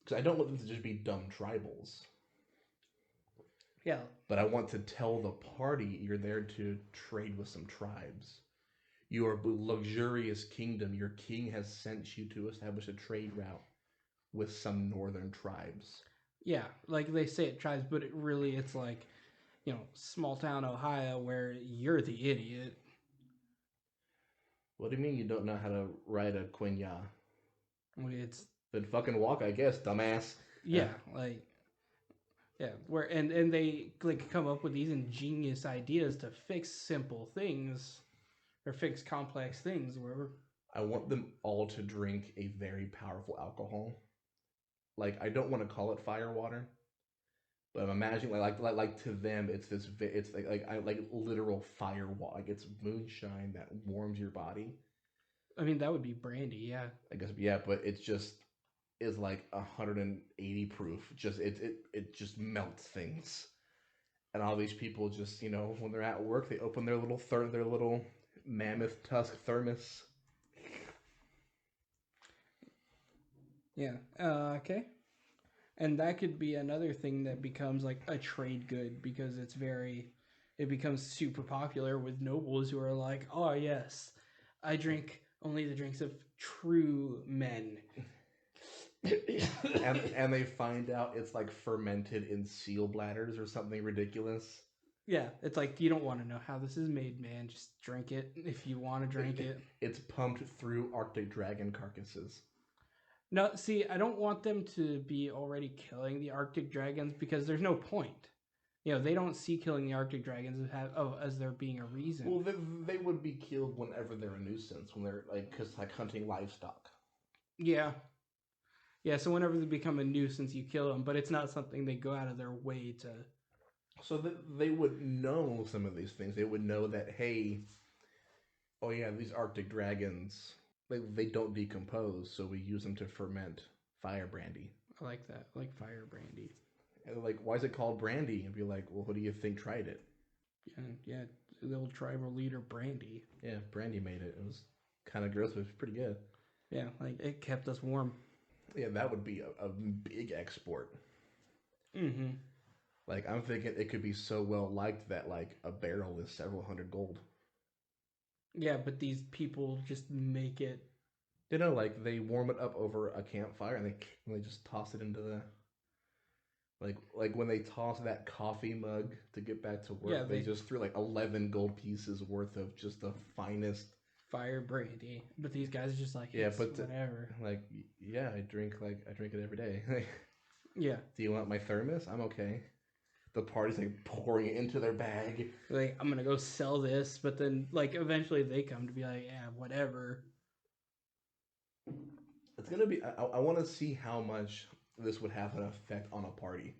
Because I don't want them to just be dumb tribals. Yeah. But I want to tell the party you're there to trade with some tribes. You are a luxurious kingdom. Your king has sent you to establish a trade route with some northern tribes. Yeah, like they say it tribes, but it's like, small town Ohio where you're the idiot. What do you mean you don't know how to ride a quenya? It's Then fucking walk, I guess, dumbass. yeah, like yeah, where and they like come up with these ingenious ideas to fix simple things or fix complex things. Where I want them all to drink a very powerful alcohol. Like I don't want to call it fire water, but I'm imagining like to them it's like literal fire water. Like it's moonshine that warms your body. I mean, that would be brandy, yeah. I guess yeah, but it just is like 180 proof. Just it just melts things. And all these people just when they're at work they open their little mammoth tusk thermos. Yeah. Okay. And that could be another thing that becomes like a trade good because it becomes super popular with nobles who are like, oh yes, I drink only the drinks of true men. and they find out it's like fermented in seal bladders or something ridiculous. Yeah, it's like you don't want to know how this is made, man. Just drink it if you want to drink it. It's pumped through Arctic dragon carcasses. No, see, I don't want them to be already killing the Arctic dragons because there's no point. They don't see killing the Arctic dragons as there being a reason. Well, they would be killed whenever they're a nuisance, when they're because hunting livestock. Yeah. Yeah, so whenever they become a nuisance, you kill them, but it's not something they go out of their way to. So they would know some of these things. They would know that, hey, oh yeah, these Arctic dragons, they don't decompose, so we use them to ferment fire brandy. I like that, like fire brandy. And like, why is it called brandy? And be like, well, who do you think tried it? Yeah, the old tribal leader Brandy. Yeah, Brandy made it. It was kind of gross, but it was pretty good. Yeah, like it kept us warm. Yeah, that would be a big export. Mm-hmm. Like, I'm thinking it could be so well liked that, like, a barrel is several hundred gold. Yeah, but these people just make it. Like, they warm it up over a campfire and they just toss it into the. Like when they toss that coffee mug to get back to work, yeah, they just threw like 11 gold pieces worth of just the finest fire brandy. But these guys are just like, yeah, but whatever. Yeah, I drink it every day. Yeah. Do you want my thermos? I'm okay. The party's like pouring it into their bag. Like, I'm gonna go sell this, but then like eventually they come to be like, yeah, whatever. It's gonna be. I want to see how much this would have an effect on a party.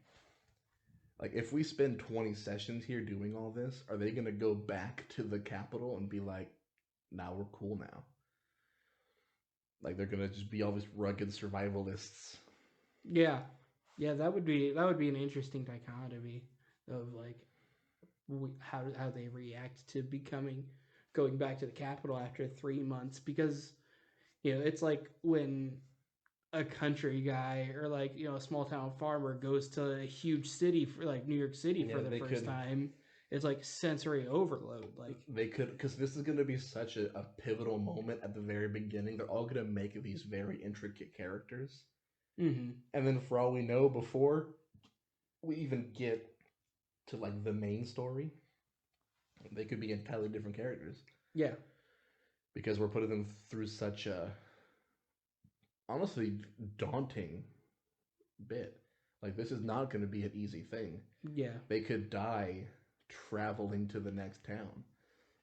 Like, if we spend 20 sessions here doing all this, are they gonna go back to the capital and be like, "Now we're cool now"? Like, they're gonna just be all these rugged survivalists. Yeah. Yeah, that would be an interesting dichotomy of like how they react to going back to the capital after 3 months, because it's like when a country guy or like a small town farmer goes to a huge city for like New York City for the first time. It's like sensory overload. Like they could, because this is going to be such a pivotal moment at the very beginning. They're all going to make these very intricate characters. Mm-hmm. And then for all we know, before we even get to like the main story, they could be entirely different characters. Yeah. Because we're putting them through such a honestly daunting bit. Like, this is not going to be an easy thing. Yeah. They could die traveling to the next town.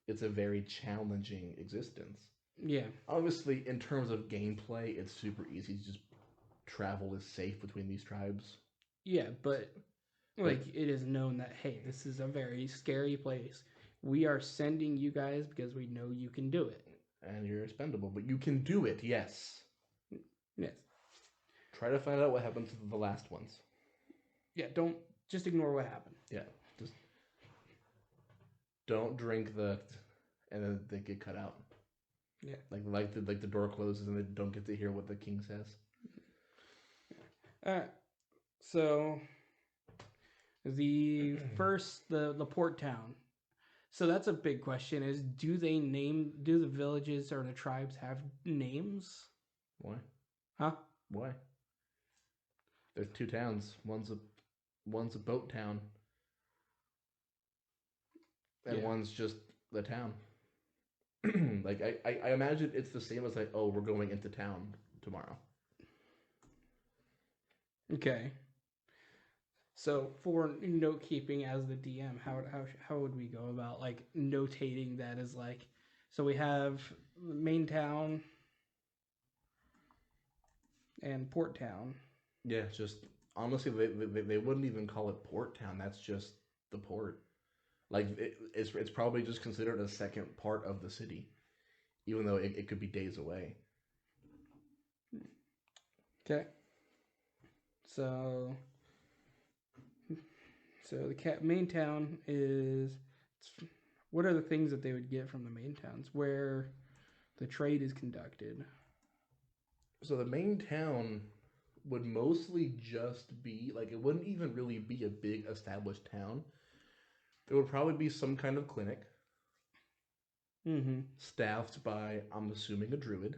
It's a very challenging existence. Yeah. Obviously, in terms of gameplay, it's super easy to just travel is safe between these tribes. Yeah, but like it is known that, hey, this is a very scary place. We are sending you guys because we know you can do it. And you're expendable, but you can do it, yes. Yes. Try to find out what happened to the last ones. Yeah, don't just ignore what happened. Yeah, just don't drink the, and then they get cut out. Yeah. Like the door closes and they don't get to hear what the king says. All right. So the first the port town. So that's a big question: is do the villages or the tribes have names? Why? Huh? Why? There's two towns. One's a boat town, and Yeah. one's just the town. Like I imagine it's the same as like, oh, we're going into town tomorrow. Okay. So for note keeping as the DM, how would we go about like notating that as like, so we have the main town and port town. Yeah, just honestly, they wouldn't even call it port town. That's just the port. Like it's probably just considered a second part of the city, even though it could be days away. Okay. So the main town is. What are the things that they would get from the main towns where the trade is conducted? So the main town would mostly just be like, it wouldn't even really be a big established town. There would probably be some kind of clinic Mm-hmm. staffed by, I'm assuming, a druid.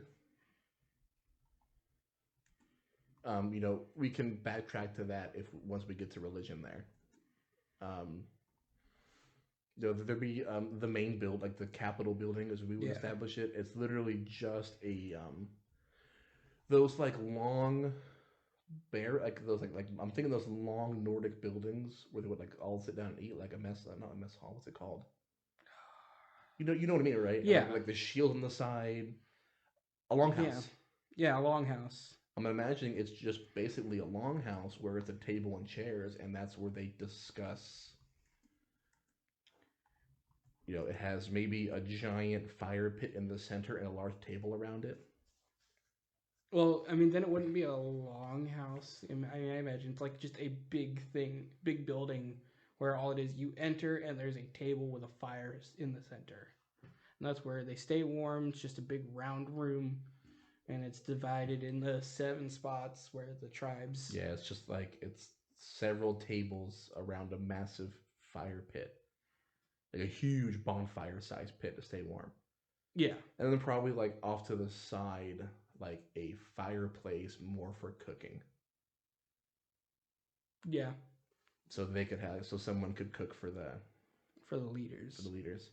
We can backtrack to that if once we get to religion there. There'd be the main build, like the Capitol building, as we would establish it. It's literally just a those like long like those like I'm thinking those long Nordic buildings where they would like all sit down and eat, like a mess, not a mess hall. What's it called? You know what I mean, right? Yeah. Like the shield on the side, a longhouse. Yeah, a longhouse. I'm imagining it's just basically a longhouse where it's a table and chairs, and that's where they discuss. It has maybe a giant fire pit in the center and a large table around it. Well, I mean, then it wouldn't be a longhouse. I imagine it's like just a big thing, big building where all it is, you enter and there's a table with a fire in the center. And that's where they stay warm. It's just a big round room, and it's divided into 7 spots where the tribes. Yeah, it's just like it's several tables around a massive fire pit, like a huge bonfire-sized pit to stay warm. Yeah, and then probably like off to the side, like a fireplace more for cooking. Yeah. So someone could cook for the leaders.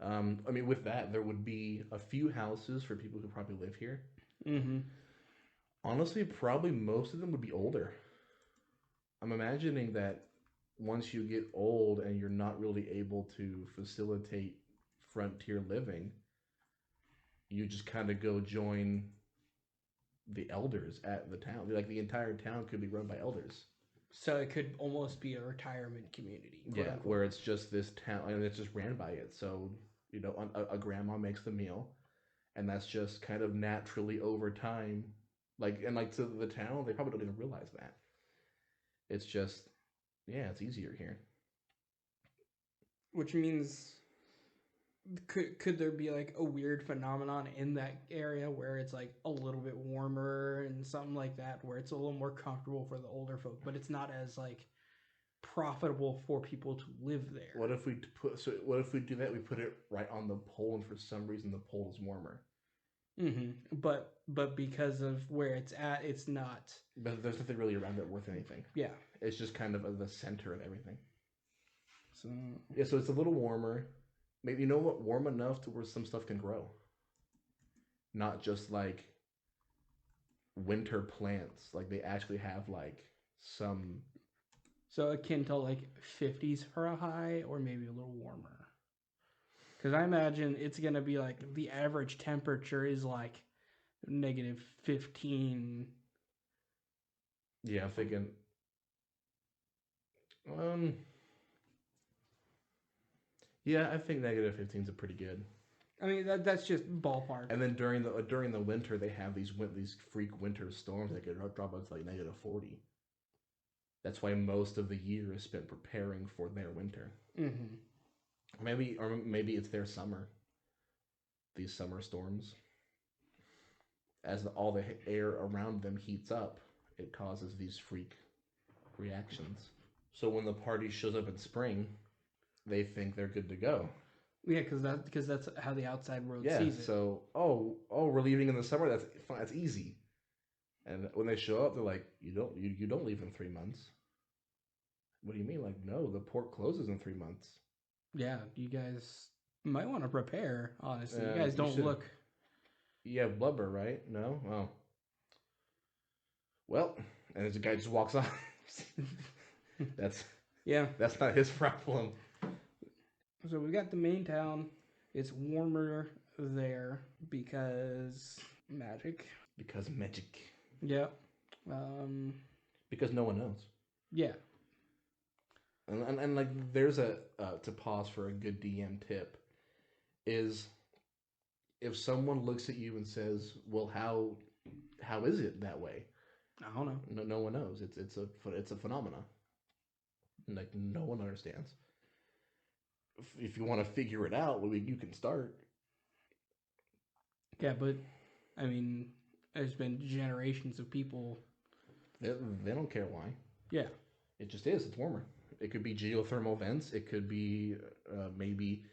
I mean, with that, there would be a few houses for people who probably live here. Mm-hmm. Honestly, probably most of them would be older. I'm imagining that once you get old and you're not really able to facilitate frontier living, you just kind of go join the elders at the town. Like the entire town could be run by elders. So it could almost be a retirement community. Yeah, where it's just this town and it's just ran by it. So, a grandma makes the meal, and that's just kind of naturally over time. Like to the town, they probably don't even realize that. It's just, yeah, it's easier here. Which means could there be like a weird phenomenon in that area where it's like a little bit warmer and something like that, where it's a little more comfortable for the older folk, but it's not as like profitable for people to live there? What if we do that? We put it right on the pole, and for some reason the pole is warmer. Mm-hmm. But because of where it's at, it's not. But there's nothing really around it worth anything. Yeah, it's just kind of the center of everything. So yeah, so it's a little warmer. Maybe warm enough to where some stuff can grow. Not just like winter plants. Like they actually have like some. So akin to like 50s for a high, or maybe a little warmer. Because I imagine it's going to be like the average temperature is like -15. Yeah, I'm thinking. Yeah, I think -15 is a pretty good. I mean that's just ballpark. And then during the winter, they have these freak winter storms that could drop up to like -40. That's why most of the year is spent preparing for their winter. Mm-hmm. Maybe it's their summer. These summer storms, as all the air around them heats up, it causes these freak reactions. So when the party shows up in spring, they think they're good to go. Yeah, because that's how the outside world Yeah. sees it. So we're leaving in the summer. That's fine. That's easy. And when they show up, they're like, you don't leave in 3 months. What do you mean? Like, no, the port closes in 3 months. Yeah, you guys might want to prepare. Honestly, you guys You don't should. look. You have blubber, right? No. Oh. Well, and the guy just walks off. that's Yeah. that's not his problem. So we got the main town. It's warmer there because magic. Because magic. Yeah. Because no one knows. Yeah. And like there's a to pause for a good DM tip is if someone looks at you and says, "Well, how is it that way?" I don't know. No one knows. It's a phenomena. Like no one understands. If you want to figure it out, well, you can start. Yeah, but I mean, there's been generations of people. They don't care why. Yeah. It just is. It's warmer. It could be geothermal vents. It could be maybe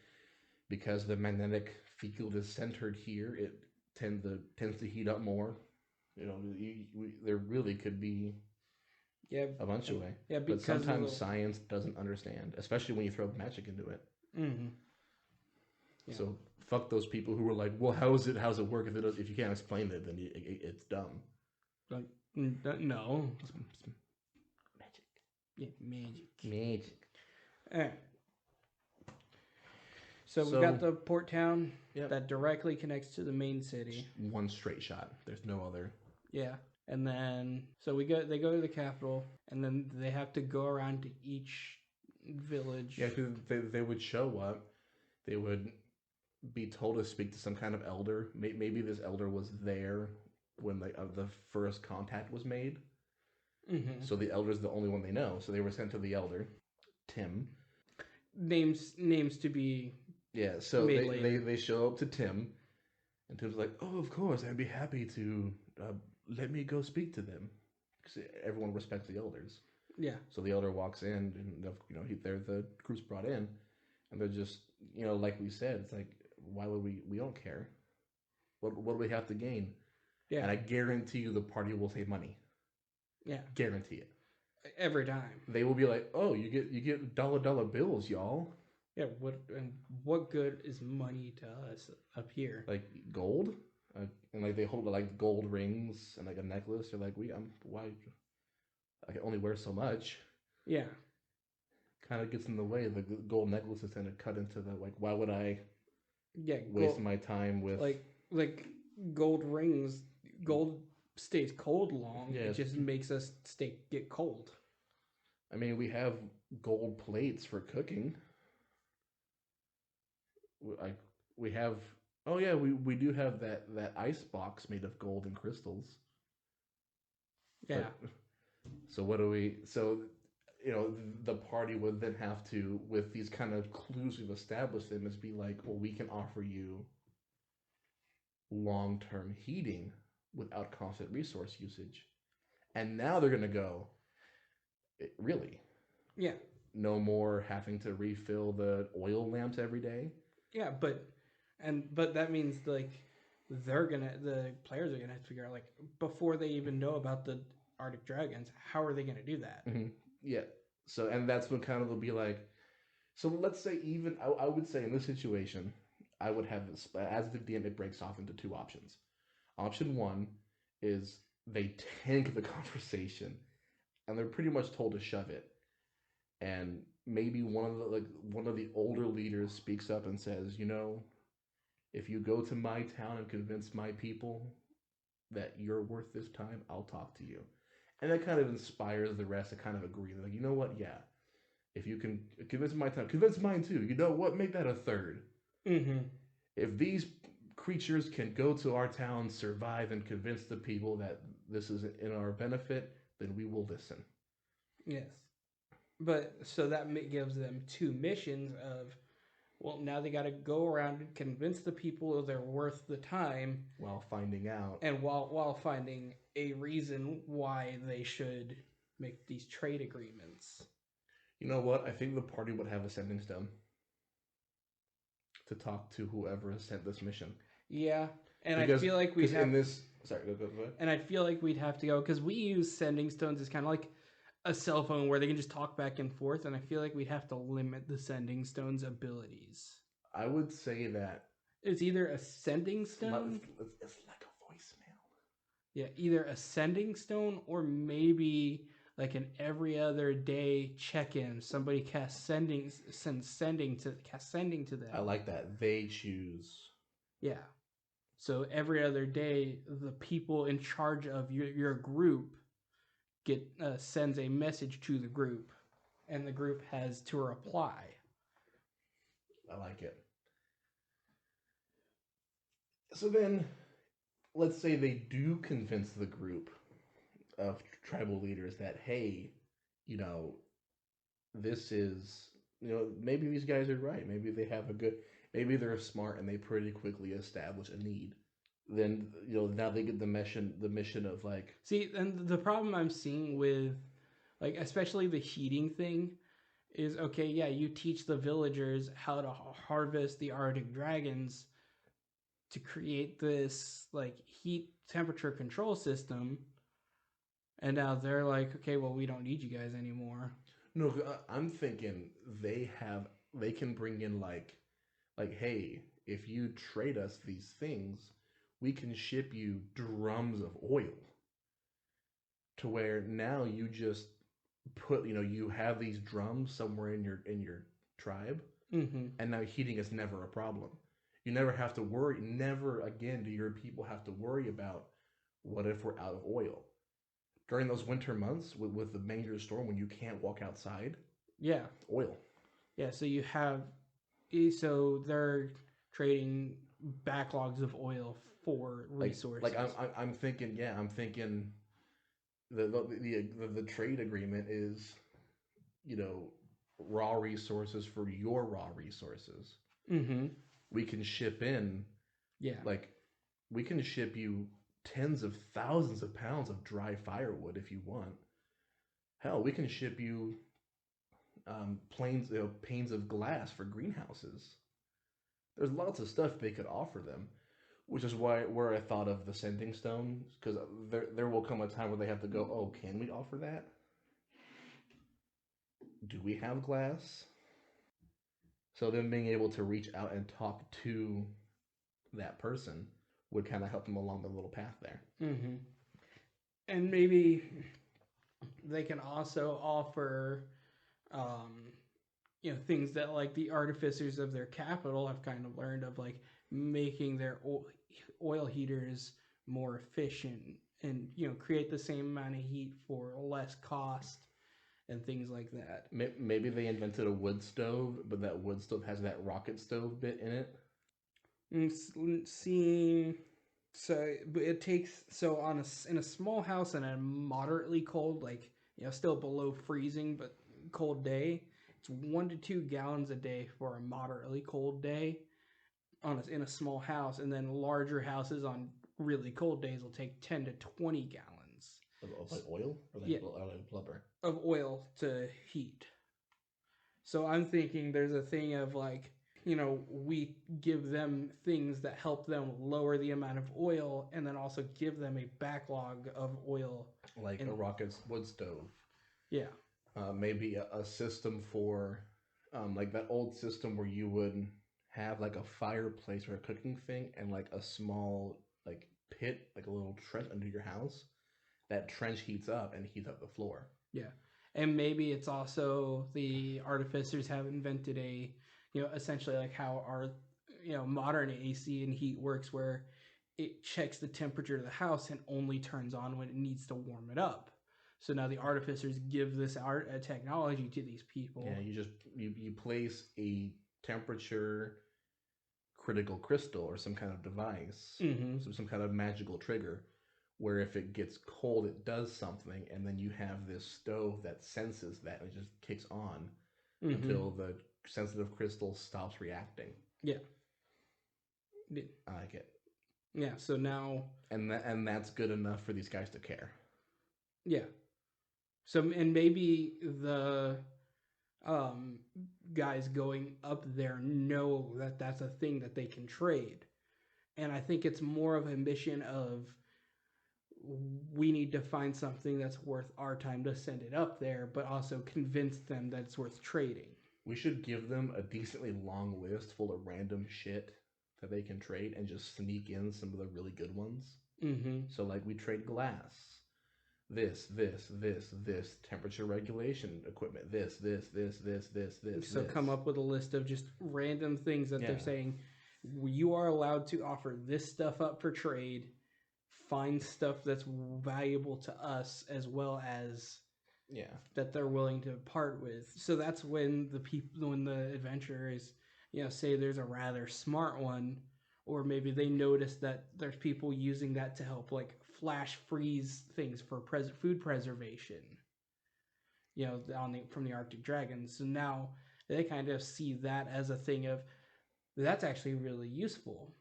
because the magnetic field is centered here. It tends to heat up more. There really could be Yeah. a bunch of way. Yeah, But because sometimes science doesn't understand, especially when you throw magic into it. Mm-hmm. Yeah. So fuck those people who were like, "Well, how's it work? If you can't explain it, then it's dumb." Like, no. Magic. Yeah, magic. Magic. All right. So we got the port town that directly connects to the main city. One straight shot. There's no other. Yeah. And then they go to the capital, and then they have to go around to each village. Yeah, because they would show up. They would be told to speak to some kind of elder. Maybe this elder was there when the first contact was made. Mm-hmm. So the elder's the only one they know. So they were sent to the elder, Tim. Names to be. Yeah, so they show up to Tim, and Tim's like, "Oh, of course, I'd be happy to let me go speak to them," because everyone respects the elders. Yeah. So the elder walks in, and they're the group's brought in, and they're just like we said, it's like, why would we don't care? What do we have to gain? Yeah. And I guarantee you the party will save money. Yeah. Guarantee it. Every time. They will be like, "Oh, you get dollar bills, y'all." Yeah, what good is money to us up here? Like gold, and like they hold like gold rings and like a necklace. They're like, why? I can only wear so much. Yeah, kind of gets in the way. The gold necklace is kind of cut into the like. Why would I? Yeah, waste my time with like gold rings. Gold stays cold long. Yeah, it just makes us get cold. I mean, we have gold plates for cooking. We have. Oh yeah, we do have that ice box made of gold and crystals. Yeah. So what do we? So the party would then have to, with these kind of clues we've established them, is be like, well, we can offer you long-term heating without constant resource usage. And now they're gonna go, really? Yeah. No more having to refill the oil lamps every day. Yeah, but that means like the players are gonna have to figure out, like, before they even know about the Arctic dragons, how are they gonna do that? Mm-hmm. Yeah. So, and that's when kind of they'll be like, so let's say even I would say in this situation, I would have this as the DM. It breaks off into two options. Option one is they tank the conversation, and they're pretty much told to shove it. And maybe one of the older leaders speaks up and says, if you go to my town and convince my people that you're worth this time, I'll talk to you. And that kind of inspires the rest to kind of agree. They're like, you know what? Yeah. If you can convince my town, convince mine too. You know what? Make that a third. Mm-hmm. If these creatures can go to our town, survive, and convince the people that this is in our benefit, then we will listen. Yes. But so that gives them two missions of Well, now they got to go around and convince the people they're worth the time, while finding out. and while finding a reason why they should make these trade agreements. You know what? I think the party would have a sending stone to talk to whoever has sent this mission. Yeah, and Because I feel like we'd have in this. Sorry, go ahead. and I feel like we'd have to go because we use sending stones as kind of like a cell phone where they can just talk back and forth, and I feel like we'd have to limit the sending stone's abilities. I would say that It's either a sending stone, it's like a voicemail. yeah, either a sending stone or maybe like an every other day check-in. Somebody cast sending to them. I like that. They choose. Yeah. So every other day, the people in charge of your group sends a message to the group, and the group has to reply. I like it. So then, let's say they do convince the group of tribal leaders that, hey, you know, this is, maybe these guys are right. Maybe they have a good, maybe they're smart and they pretty quickly establish a need. Then, now they get the mission of like, See, and the problem I'm seeing with, like, especially the heating thing is, okay, yeah, you teach the villagers how to harvest the Arctic dragons to create this, like, heat temperature control system. And now they're like, okay, well, we don't need you guys anymore. no, I'm thinking they can bring in like, hey, if you trade us these things, we can ship you drums of oil. To where now you just put, you have these drums somewhere in your tribe, Mm-hmm. and now heating is never a problem. You never have to worry. Never again do your people have to worry about what if we're out of oil during those winter months with the major storm when you can't walk outside. Yeah. Oil. Yeah, so they're trading backlogs of oil for resources. Like I'm thinking, yeah, I'm thinking the trade agreement is, raw resources for your raw resources. Mm-hmm. We can ship in, Yeah. like, we can ship you tens of thousands of pounds of dry firewood if you want. Hell, we can ship you panes of glass for greenhouses. There's lots of stuff they could offer them, which is where I thought of the sending stone, because there will come a time where they have to go, oh, can we offer that? Do we have glass? So them being able to reach out and talk to that person would kind of help them along the little path there. Mm-hmm. And maybe they can also offer, things that like the artificers of their capital have kind of learned of, like making their oil heaters more efficient and create the same amount of heat for less cost and things like that. Maybe they invented a wood stove, but that wood stove has that rocket stove bit in it. Seeing, so but it takes in a small house in a moderately cold, like still below freezing but cold day, it's 1 to 2 gallons a day for a moderately cold day in a small house, and then larger houses on really cold days will take 10 to 20 gallons of like oil or like blubber of oil to heat. So I'm thinking there's a thing of like, we give them things that help them lower the amount of oil, and then also give them a backlog of oil, like a rocket wood stove. Yeah. Maybe a system for, like that old system where you would have like a fireplace or a cooking thing and like a small like pit, like a little trench under your house. That trench heats up and heats up the floor. Yeah. And maybe it's also the artificers have invented essentially like how our, modern AC and heat works, where it checks the temperature of the house and only turns on when it needs to warm it up. So now the artificers give this technology to these people. Yeah, you place a temperature critical crystal or some kind of device, mm-hmm. some kind of magical trigger, where if it gets cold, it does something, and then you have this stove that senses that and it just kicks on mm-hmm. until the sensitive crystal stops reacting. Yeah. I like it. Yeah. So now, And that's good enough for these guys to care. yeah. So and maybe the um, guys going up there know that that's a thing that they can trade, and I think it's more of a mission of we need to find something that's worth our time to send it up there, but also convince them that it's worth trading. We should give them a decently long list full of random shit that they can trade and just sneak in some of the really good ones. Mm-hmm. So, like, we trade glass, this, temperature regulation equipment, this. So come up with a list of just random things that they're Yeah. saying you are allowed to offer this stuff up for trade. Find stuff that's valuable to us as well as Yeah. that they're willing to part with. So that's when the adventurers, say there's a rather smart one, or maybe they notice that there's people using that to help like flash freeze things for food preservation. From the Arctic dragons. So now they kind of see that as a thing of that's actually really useful.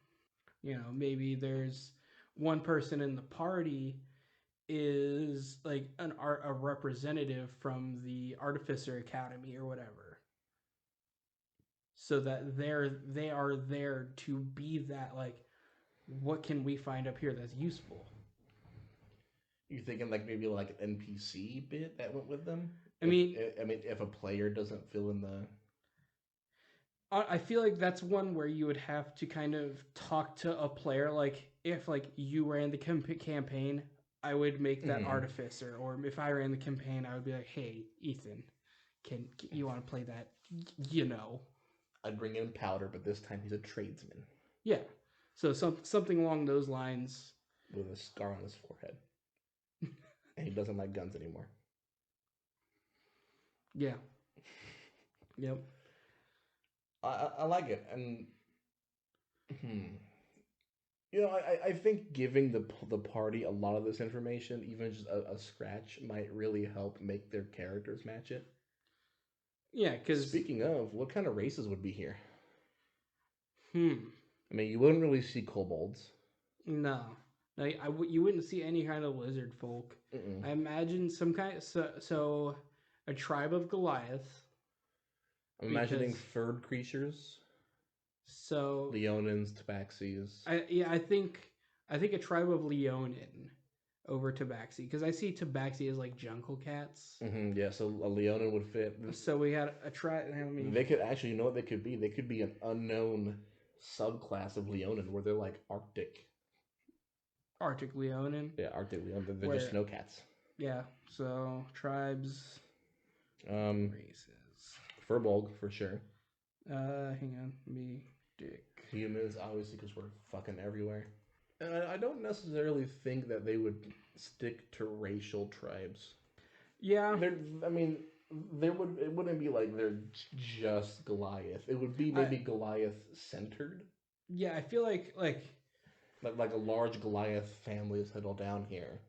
Maybe there's one person in the party is like a representative from the Artificer Academy or whatever, so that they are there to be that, like, what can we find up here that's useful? You thinking like maybe like an NPC bit that went with them? I mean, if a player doesn't fill in the, I feel like that's one where you would have to kind of talk to a player. Like if like you ran the campaign, I would make that Artificer, or if I ran the campaign, I would be like, "Hey, Ethan, can you want to play that?" I'd bring in Powder, but this time he's a tradesman. Yeah, so something along those lines. With a scar on his forehead, and he doesn't like guns anymore. Yeah. Yep. I like it, and I think giving the party a lot of this information, even just a scratch, might really help make their characters match it. Yeah, because speaking of, what kind of races would be here? I mean, you wouldn't really see kobolds. No, you wouldn't see any kind of lizard folk. I imagine some kind. So a tribe of Goliath. I'm imagining furred creatures. So Leonins, Tabaxis. I think a tribe of Leonin over Tabaxi, because I see Tabaxi as like jungle cats. Yeah, so a Leonin would fit. So we had a tribe. They could actually, you know what they could be? They could be an unknown subclass of Leonin where they're like Arctic Leonin. Yeah, Arctic Leonin. They're just snow cats. Yeah. So tribes. Races. Furbolg for sure. Hang on, me dick. Humans, obviously, because we're fucking everywhere. And I don't necessarily think that they would stick to racial tribes. Yeah. It wouldn't be like they're just Goliath. It would be maybe Goliath centered. Yeah, I feel like a large Goliath family is settled down here.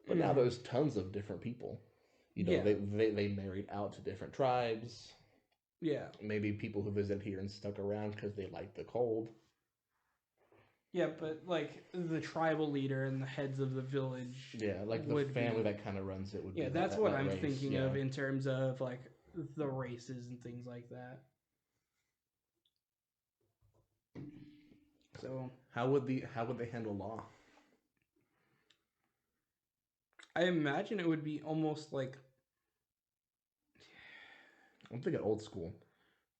But now there's tons of different people. They married out to different tribes. Yeah. Maybe people who visited here and stuck around because they like the cold. Yeah, but like the tribal leader and the heads of the village. Yeah, like the family that kind of runs it would be. Yeah, that's what I'm thinking of in terms of like the races and things like that. So how would they handle law? I imagine it would be almost like, I'm thinking old school.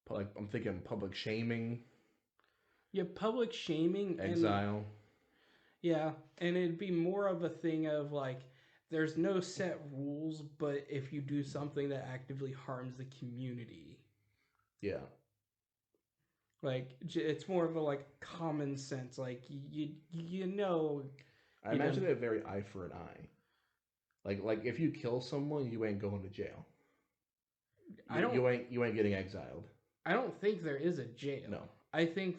Like I'm thinking public shaming. Yeah, public shaming, exile. And it'd be more of a thing of like there's no set rules, but if you do something that actively harms the community. Yeah. Like it's more of a like common sense, like I imagine it very eye for an eye. Like if you kill someone, you ain't going to jail. You ain't getting exiled. I don't think there is a jail. No. I think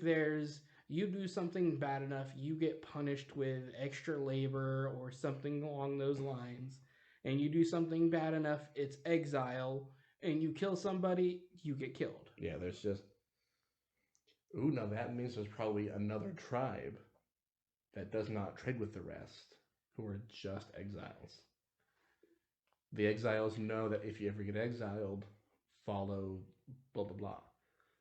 you do something bad enough, you get punished with extra labor or something along those lines. And you do something bad enough, it's exile. and you kill somebody, you get killed. Yeah, there's just. Ooh, now that means there's probably another tribe that does not trade with the rest, who are just exiles. The exiles know that if you ever get exiled, follow blah blah blah.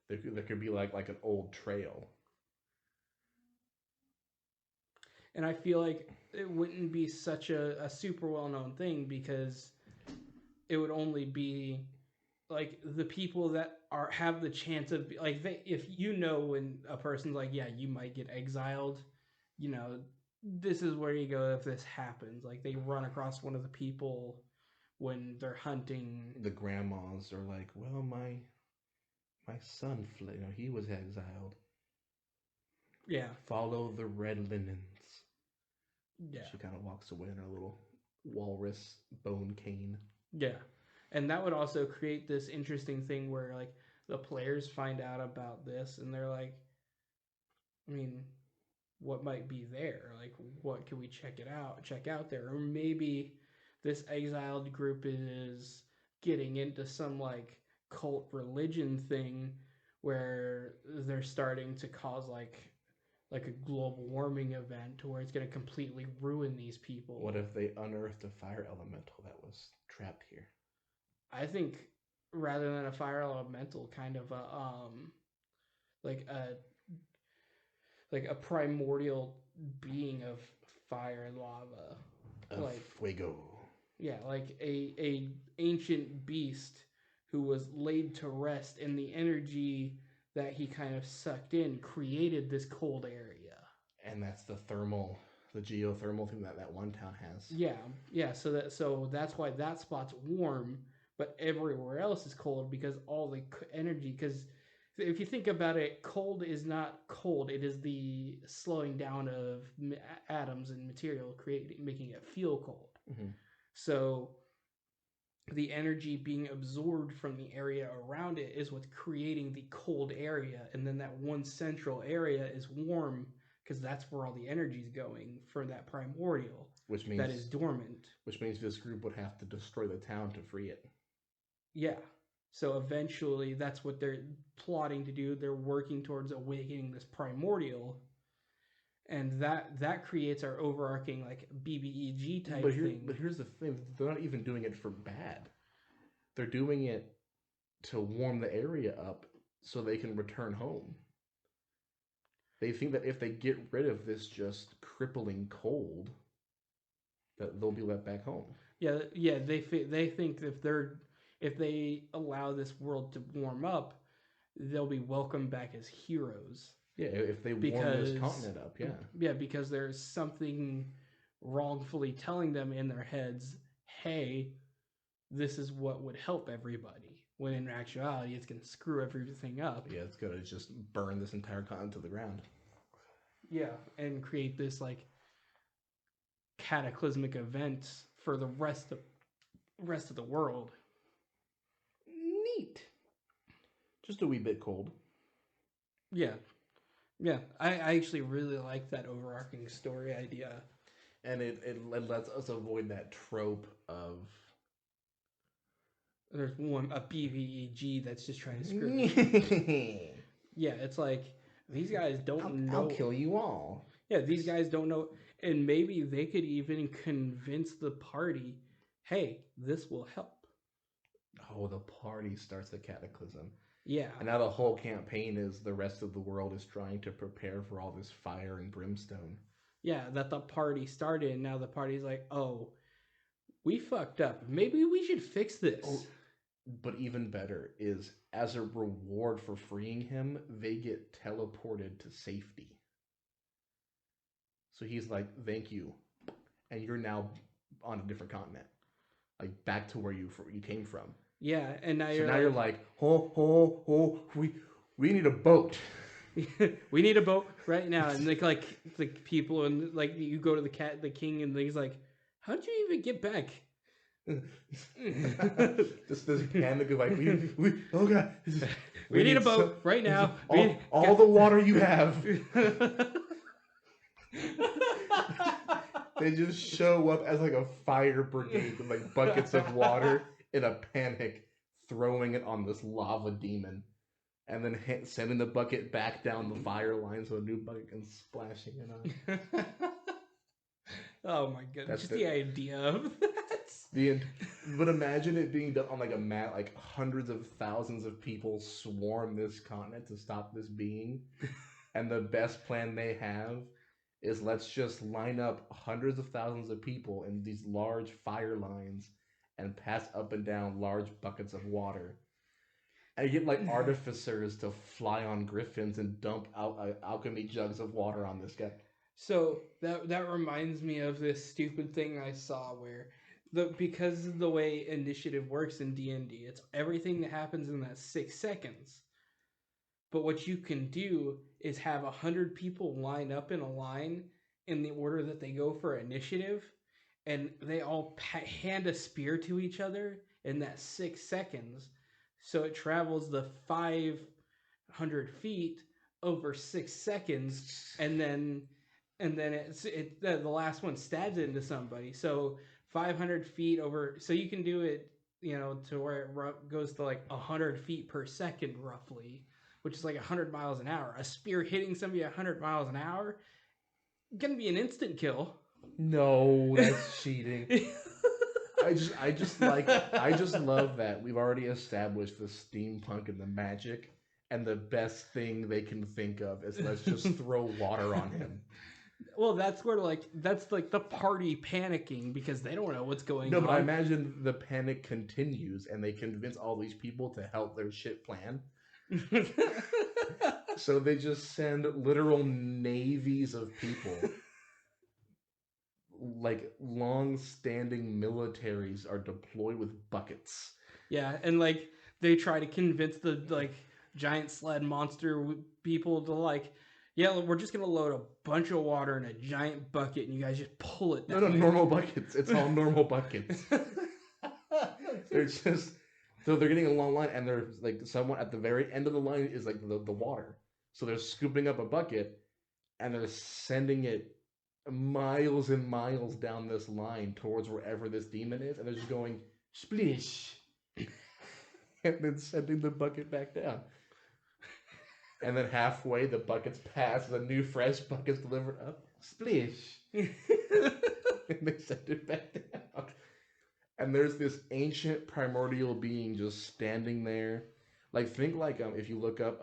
There could be like an old trail. And I feel like it wouldn't be such a super well known thing because it would only be like the people that have the chance of like if you know when a person's like, yeah, you might get exiled, you know, this is where you go if this happens. Like they run across one of the people when they're hunting. The grandmas are like, well, my son, he was exiled. Yeah. Follow the red linens. Yeah. She kind of walks away in her little walrus bone cane. Yeah. And that would also create this interesting thing where like the players find out about this and they're like, I mean, what might be there? Like what can we check out there? Or maybe this exiled group is getting into some like cult religion thing where they're starting to cause like a global warming event to where it's going to completely ruin these people. What if they unearthed a fire elemental that was trapped here? I think rather than a fire elemental, kind of a like a primordial being of fire and lava, like fuego. Yeah, like a ancient beast who was laid to rest, and the energy that he kind of sucked in created this cold area. And that's the geothermal thing that one town has. Yeah. So that's why that spot's warm, but everywhere else is cold because all the energy. Because if you think about it, cold is not cold; it is the slowing down of atoms and material, making it feel cold. Mm-hmm. So the energy being absorbed from the area around it is what's creating the cold area, and then that one central area is warm because that's where all the energy is going for that primordial, which means that is dormant. Which means this group would have to destroy the town to free it. Yeah. So eventually, that's what they're plotting to do. They're working towards awakening this primordial, and that creates our overarching like BBEG type thing. But here's the thing: they're not even doing it for bad. They're doing it to warm the area up so they can return home. They think that if they get rid of this just crippling cold, that they'll be let back home. Yeah. They think if they allow this world to warm up, they'll be welcomed back as heroes. Yeah, if they warm this continent up, yeah. Yeah, because there's something wrongfully telling them in their heads, hey, this is what would help everybody. When in actuality, it's going to screw everything up. Yeah, it's going to just burn this entire continent to the ground. Yeah, and create this like cataclysmic event for the rest of the world. Neat. Just a wee bit cold. Yeah. I actually really like that overarching story idea. And it lets us avoid that trope of there's a BVEG that's just trying to screw. Yeah, it's like these guys don't know. I'll kill you all. Yeah, these guys don't know, and maybe they could even convince the party, hey, this will help. Oh, the party starts the cataclysm. Yeah. And now the whole campaign is the rest of the world is trying to prepare for all this fire and brimstone. Yeah, that the party started, and now the party's like, oh, we fucked up. Maybe we should fix this. Oh, but even better is, as a reward for freeing him, they get teleported to safety. So he's like, thank you. And you're now on a different continent. Like, back to where you came from. Yeah, and now you're like, we need a boat. We need a boat right now. And like the people, and like you go to the king, and he's like, how'd you even get back? This panic of like, oh god, we need a boat right now. All the water you have. They just show up as like a fire brigade with like buckets of water in a panic, throwing it on this lava demon, and then sending the bucket back down the fire line so a new bucket can splashing it on. Oh my god! That's Just the idea of that. But imagine it being done on like a mat, like hundreds of thousands of people swarm this continent to stop this being, and the best plan they have is let's just line up hundreds of thousands of people in these large fire lines and pass up and down large buckets of water. And get like artificers to fly on griffins and dump out alchemy jugs of water on this guy. So that reminds me of this stupid thing I saw where because of the way initiative works in D&D, it's everything that happens in that 6 seconds. But what you can do is have 100 people line up in a line in the order that they go for initiative, and they all hand a spear to each other in that 6 seconds. So it travels the 500 feet over 6 seconds, and then the last one stabs it into somebody. So 500 feet over. So you can do it, to where it goes to like 100 feet per second roughly, which is like 100 miles an hour. A spear hitting somebody 100 miles an hour, gonna be an instant kill. No, that's cheating. I just love that we've already established the steampunk and the magic, and the best thing they can think of is let's just throw water on him. Well, that's where that's the party panicking because they don't know what's going on. No, but I imagine the panic continues and they convince all these people to help their shit plan. So they just send literal navies of people. Like long-standing militaries are deployed with buckets. Yeah, and they try to convince the giant sled monster people to yeah, we're just gonna load a bunch of water in a giant bucket, and you guys just pull it down. No, normal buckets. It's all normal buckets. They're just so they're getting a long line, and there's someone at the very end of the line is the water. So they're scooping up a bucket, and they're sending it miles and miles down this line towards wherever this demon is, and they're just going splish, and then sending the bucket back down. And then halfway, the buckets pass, the new fresh buckets delivered up. Splish. And they send it back down. And there's this ancient primordial being just standing there. Think if you look up,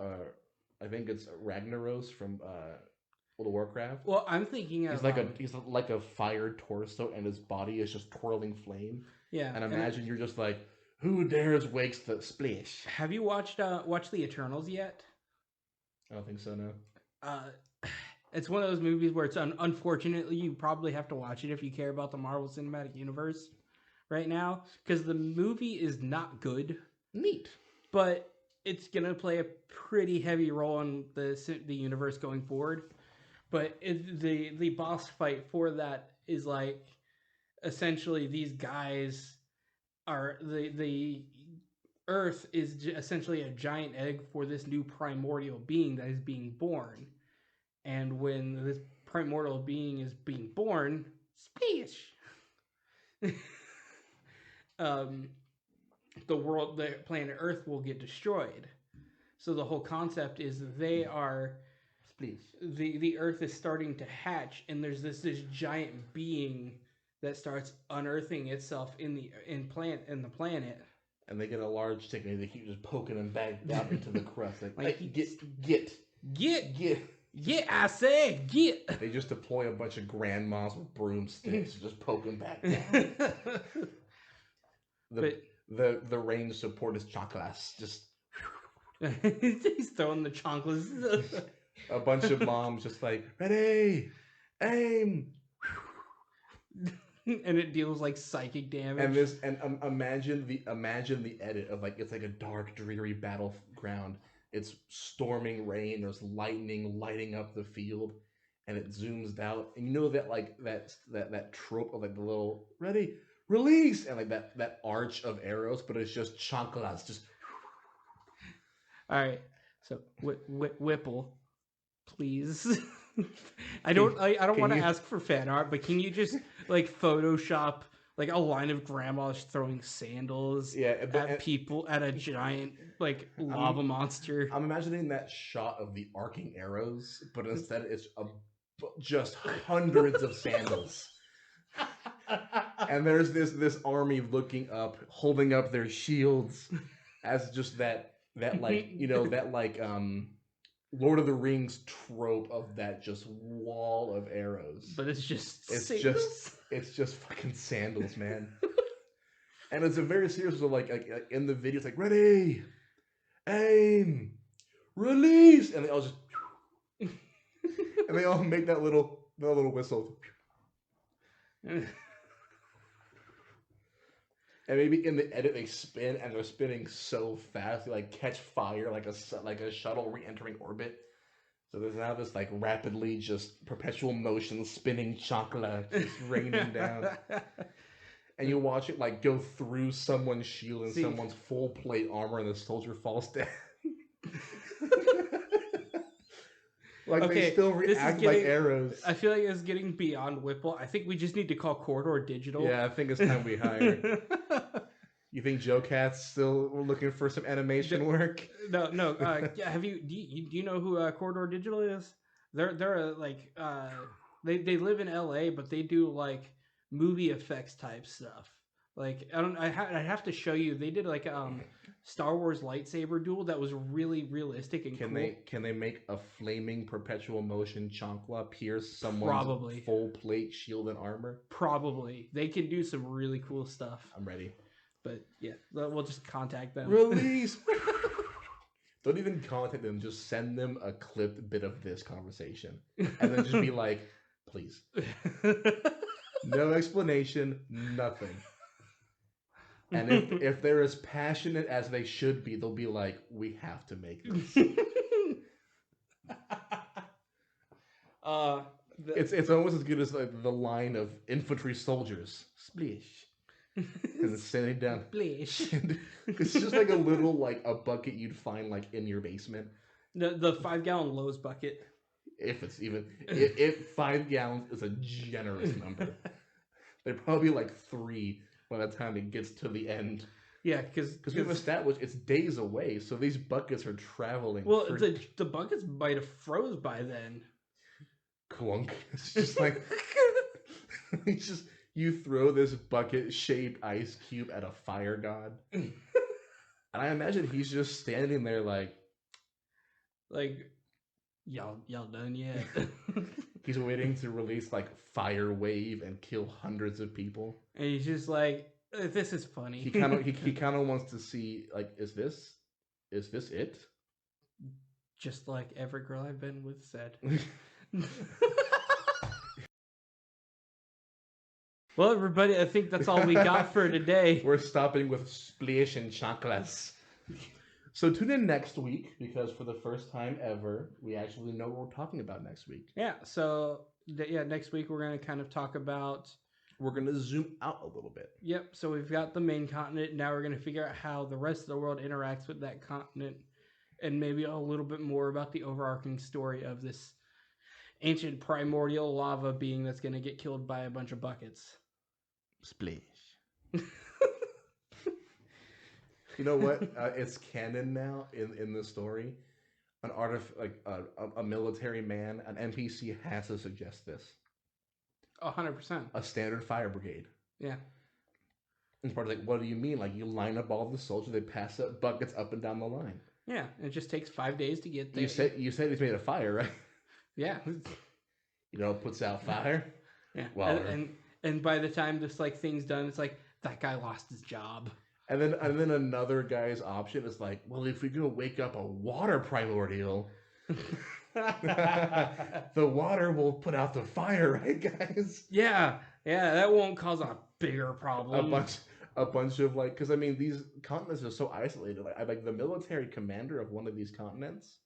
I think it's Ragnaros from World of Warcraft. Well, I'm thinking he's like a fired torso, and his body is just twirling flame. Yeah. And imagine you're just like, who dares wakes the splish? Have you watched the Eternals yet? I don't think so, no. It's one of those movies where it's unfortunately you probably have to watch it if you care about the Marvel Cinematic Universe right now, because the movie is not good. Neat. But it's gonna play a pretty heavy role in the universe going forward. But the boss fight for that is essentially these guys are the Earth is essentially a giant egg for this new primordial being that is being born. And when this primordial being is being born, splish! The planet Earth will get destroyed. So the whole concept is they are... Splish. The Earth is starting to hatch, and there's this giant being that starts unearthing itself in the planet. And they get a large stick and they keep just poking them back down into the crust. Get, I said get. They just deploy a bunch of grandmas with broomsticks and just poke them back down. The range support is chocolates. Just he's throwing the chocolates. A bunch of moms just ready, aim. And it deals psychic damage. And imagine the edit of it's like a dark, dreary battleground. It's storming rain. There's lightning lighting up the field, and it zooms out. And you know that trope of the little ready, release, and that arch of arrows, but it's just chocolates. Just all right. So Whipple, please. I don't want to ask for fan art, but can you just Photoshop like a line of grandmas throwing sandals Yeah, but at people at a giant like lava monster. I'm imagining that shot of the arcing arrows, but instead it's just hundreds of sandals. And there's this army looking up, holding up their shields, as just that like that like Lord of the Rings trope of that just wall of arrows. But it's just It's sandals. just fucking sandals, man. And it's a very serious, so like in the video, it's like ready, aim, release, and they all just and they all make that little whistle. And maybe in the edit they spin, and they're spinning so fast they like catch fire like a shuttle re-entering orbit. So there's now this like rapidly just perpetual motion spinning chocolate just raining down. And you watch it like go through someone's shield and someone's full plate armor, and the soldier falls down. Like okay, they still react like arrows. I feel like it's getting beyond Whipple. I think we just need to call Corridor Digital. Yeah, I think it's time we hire. You think Joe Cat's still looking for some animation work? No. Yeah, do you know who Corridor Digital is? They're like they live in LA, but they do like movie effects type stuff. Like I have to show you. They did like Star Wars lightsaber duel that was really realistic and cool. Can they make a flaming perpetual motion chancla pierce someone's full plate shield and armor? Probably. They can do some really cool stuff. I'm ready. But yeah, we'll just contact them. Release. Don't even contact them. Just send them a clipped bit of this conversation, and then just be like, please. No explanation, nothing. And if they're as passionate as they should be, they'll be like, we have to make this. It's almost as good as like the line of infantry soldiers. Splish. And then sending down. Splish. It's just like a little like a bucket you'd find like in your basement. The 5-gallon Lowe's bucket. If it's even if 5 gallons is a generous number. They're probably like 3 by the time it gets to the end. Yeah, because we've established it's days away, so these buckets are traveling. Well, the buckets might have froze by then. Clunk. It's just like it's just you throw this bucket-shaped ice cube at a fire god, and I imagine he's just standing there like y'all done yet? He's waiting to release like fire wave and kill hundreds of people. And he's just like, this is funny. He kind of wants to see like, is this it? Just like every girl I've been with said. Well, everybody, I think that's all we got for today. We're stopping with splish and chocolates. So tune in next week, because for the first time ever, we actually know what we're talking about next week. Yeah, so next week we're going to kind of talk about... We're going to zoom out a little bit. Yep, so we've got the main continent. Now we're going to figure out how the rest of the world interacts with that continent, and maybe a little bit more about the overarching story of this ancient primordial lava being that's going to get killed by a bunch of buckets. Splish. You know what? It's canon now in the story. A military man, an NPC has to suggest this. 100%. A standard fire brigade. Yeah. And part like, what do you mean? Like, you line up all the soldiers, they pass up buckets up and down the line. Yeah, it just takes 5 days to get there. You said it's made of fire, right? Yeah. You know, it puts out fire. Yeah. Well, and by the time this like thing's done, it's like that guy lost his job. And then another guy's option is like, well, if we're gonna wake up a water primordial, the water will put out the fire, right, guys? Yeah, that won't cause a bigger problem. A bunch of like, because I mean, these continents are so isolated. Like the military commander of one of these continents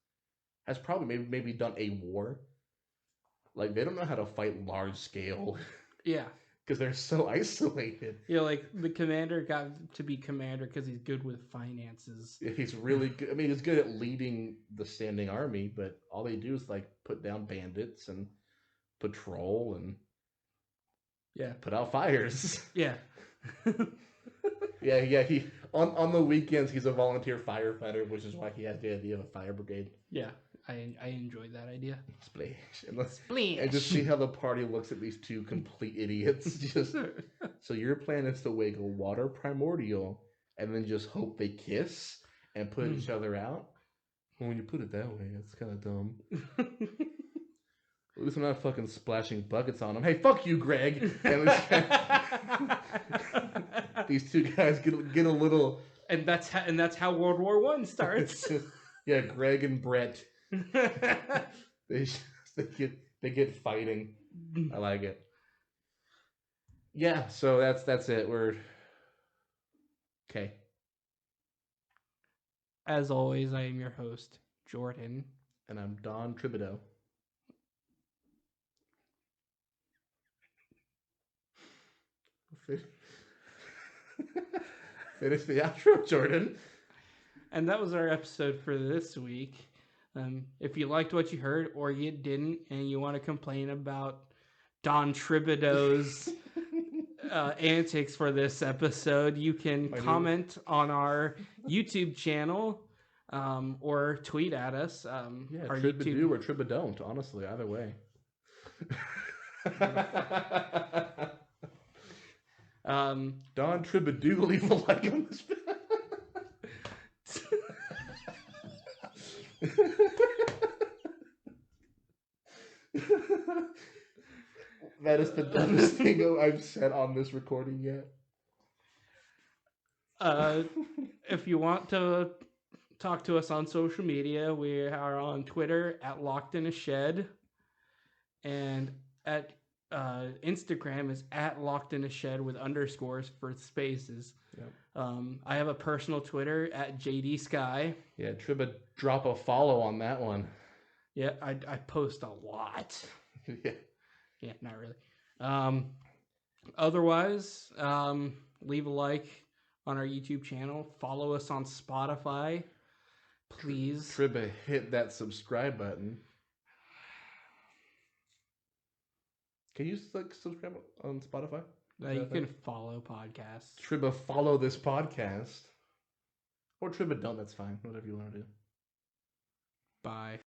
has probably maybe done a war. Like, they don't know how to fight large scale. Yeah. Because they're so isolated. Yeah, like the commander got to be commander because he's good with finances. He's really good. I mean, he's good at leading the standing army, but all they do is like put down bandits and patrol and Yeah. Put out fires. Yeah. Yeah. He on the weekends he's a volunteer firefighter, which is why he has the idea of a fire brigade. Yeah. I enjoyed that idea. Splash. Splash. And just see how the party looks at these two complete idiots. Just so your plan is to wake a water primordial and then just hope they kiss and put each other out. Well, when you put it that way, it's kind of dumb. At least I'm not fucking splashing buckets on them. Hey, fuck you, Greg. And these two guys get a little. And that's how World War I starts. Yeah, Greg and Brett. they get fighting. I like it. Yeah, so that's it. We're okay. As always, I am your host, Jordan. And I'm Don Tribideau. Finish the outro, Jordan. And that was our episode for this week. If you liked what you heard or you didn't and you want to complain about Don Tribideau's antics for this episode, you can comment on our YouTube channel or tweet at us. Yeah, our Tribidoo or Tribidon't, honestly, either way. Don Tribidoo, leave a like on this. That is the dumbest thing I've said on this recording yet. If you want to talk to us on social media, we are on Twitter at Locked in a Shed, and at Instagram is at Locked in a Shed with underscores for spaces. Yep. I have a personal Twitter at JD Sky. Yeah, Triba, drop a follow on that one. Yeah, I post a lot. Yeah, not really. Otherwise, leave a like on our YouTube channel. Follow us on Spotify, please. Triba, hit that subscribe button. Can you subscribe on Spotify? You can follow podcasts. Triba, follow this podcast. Or Triba, don't. That's fine. Whatever you want to do. Bye.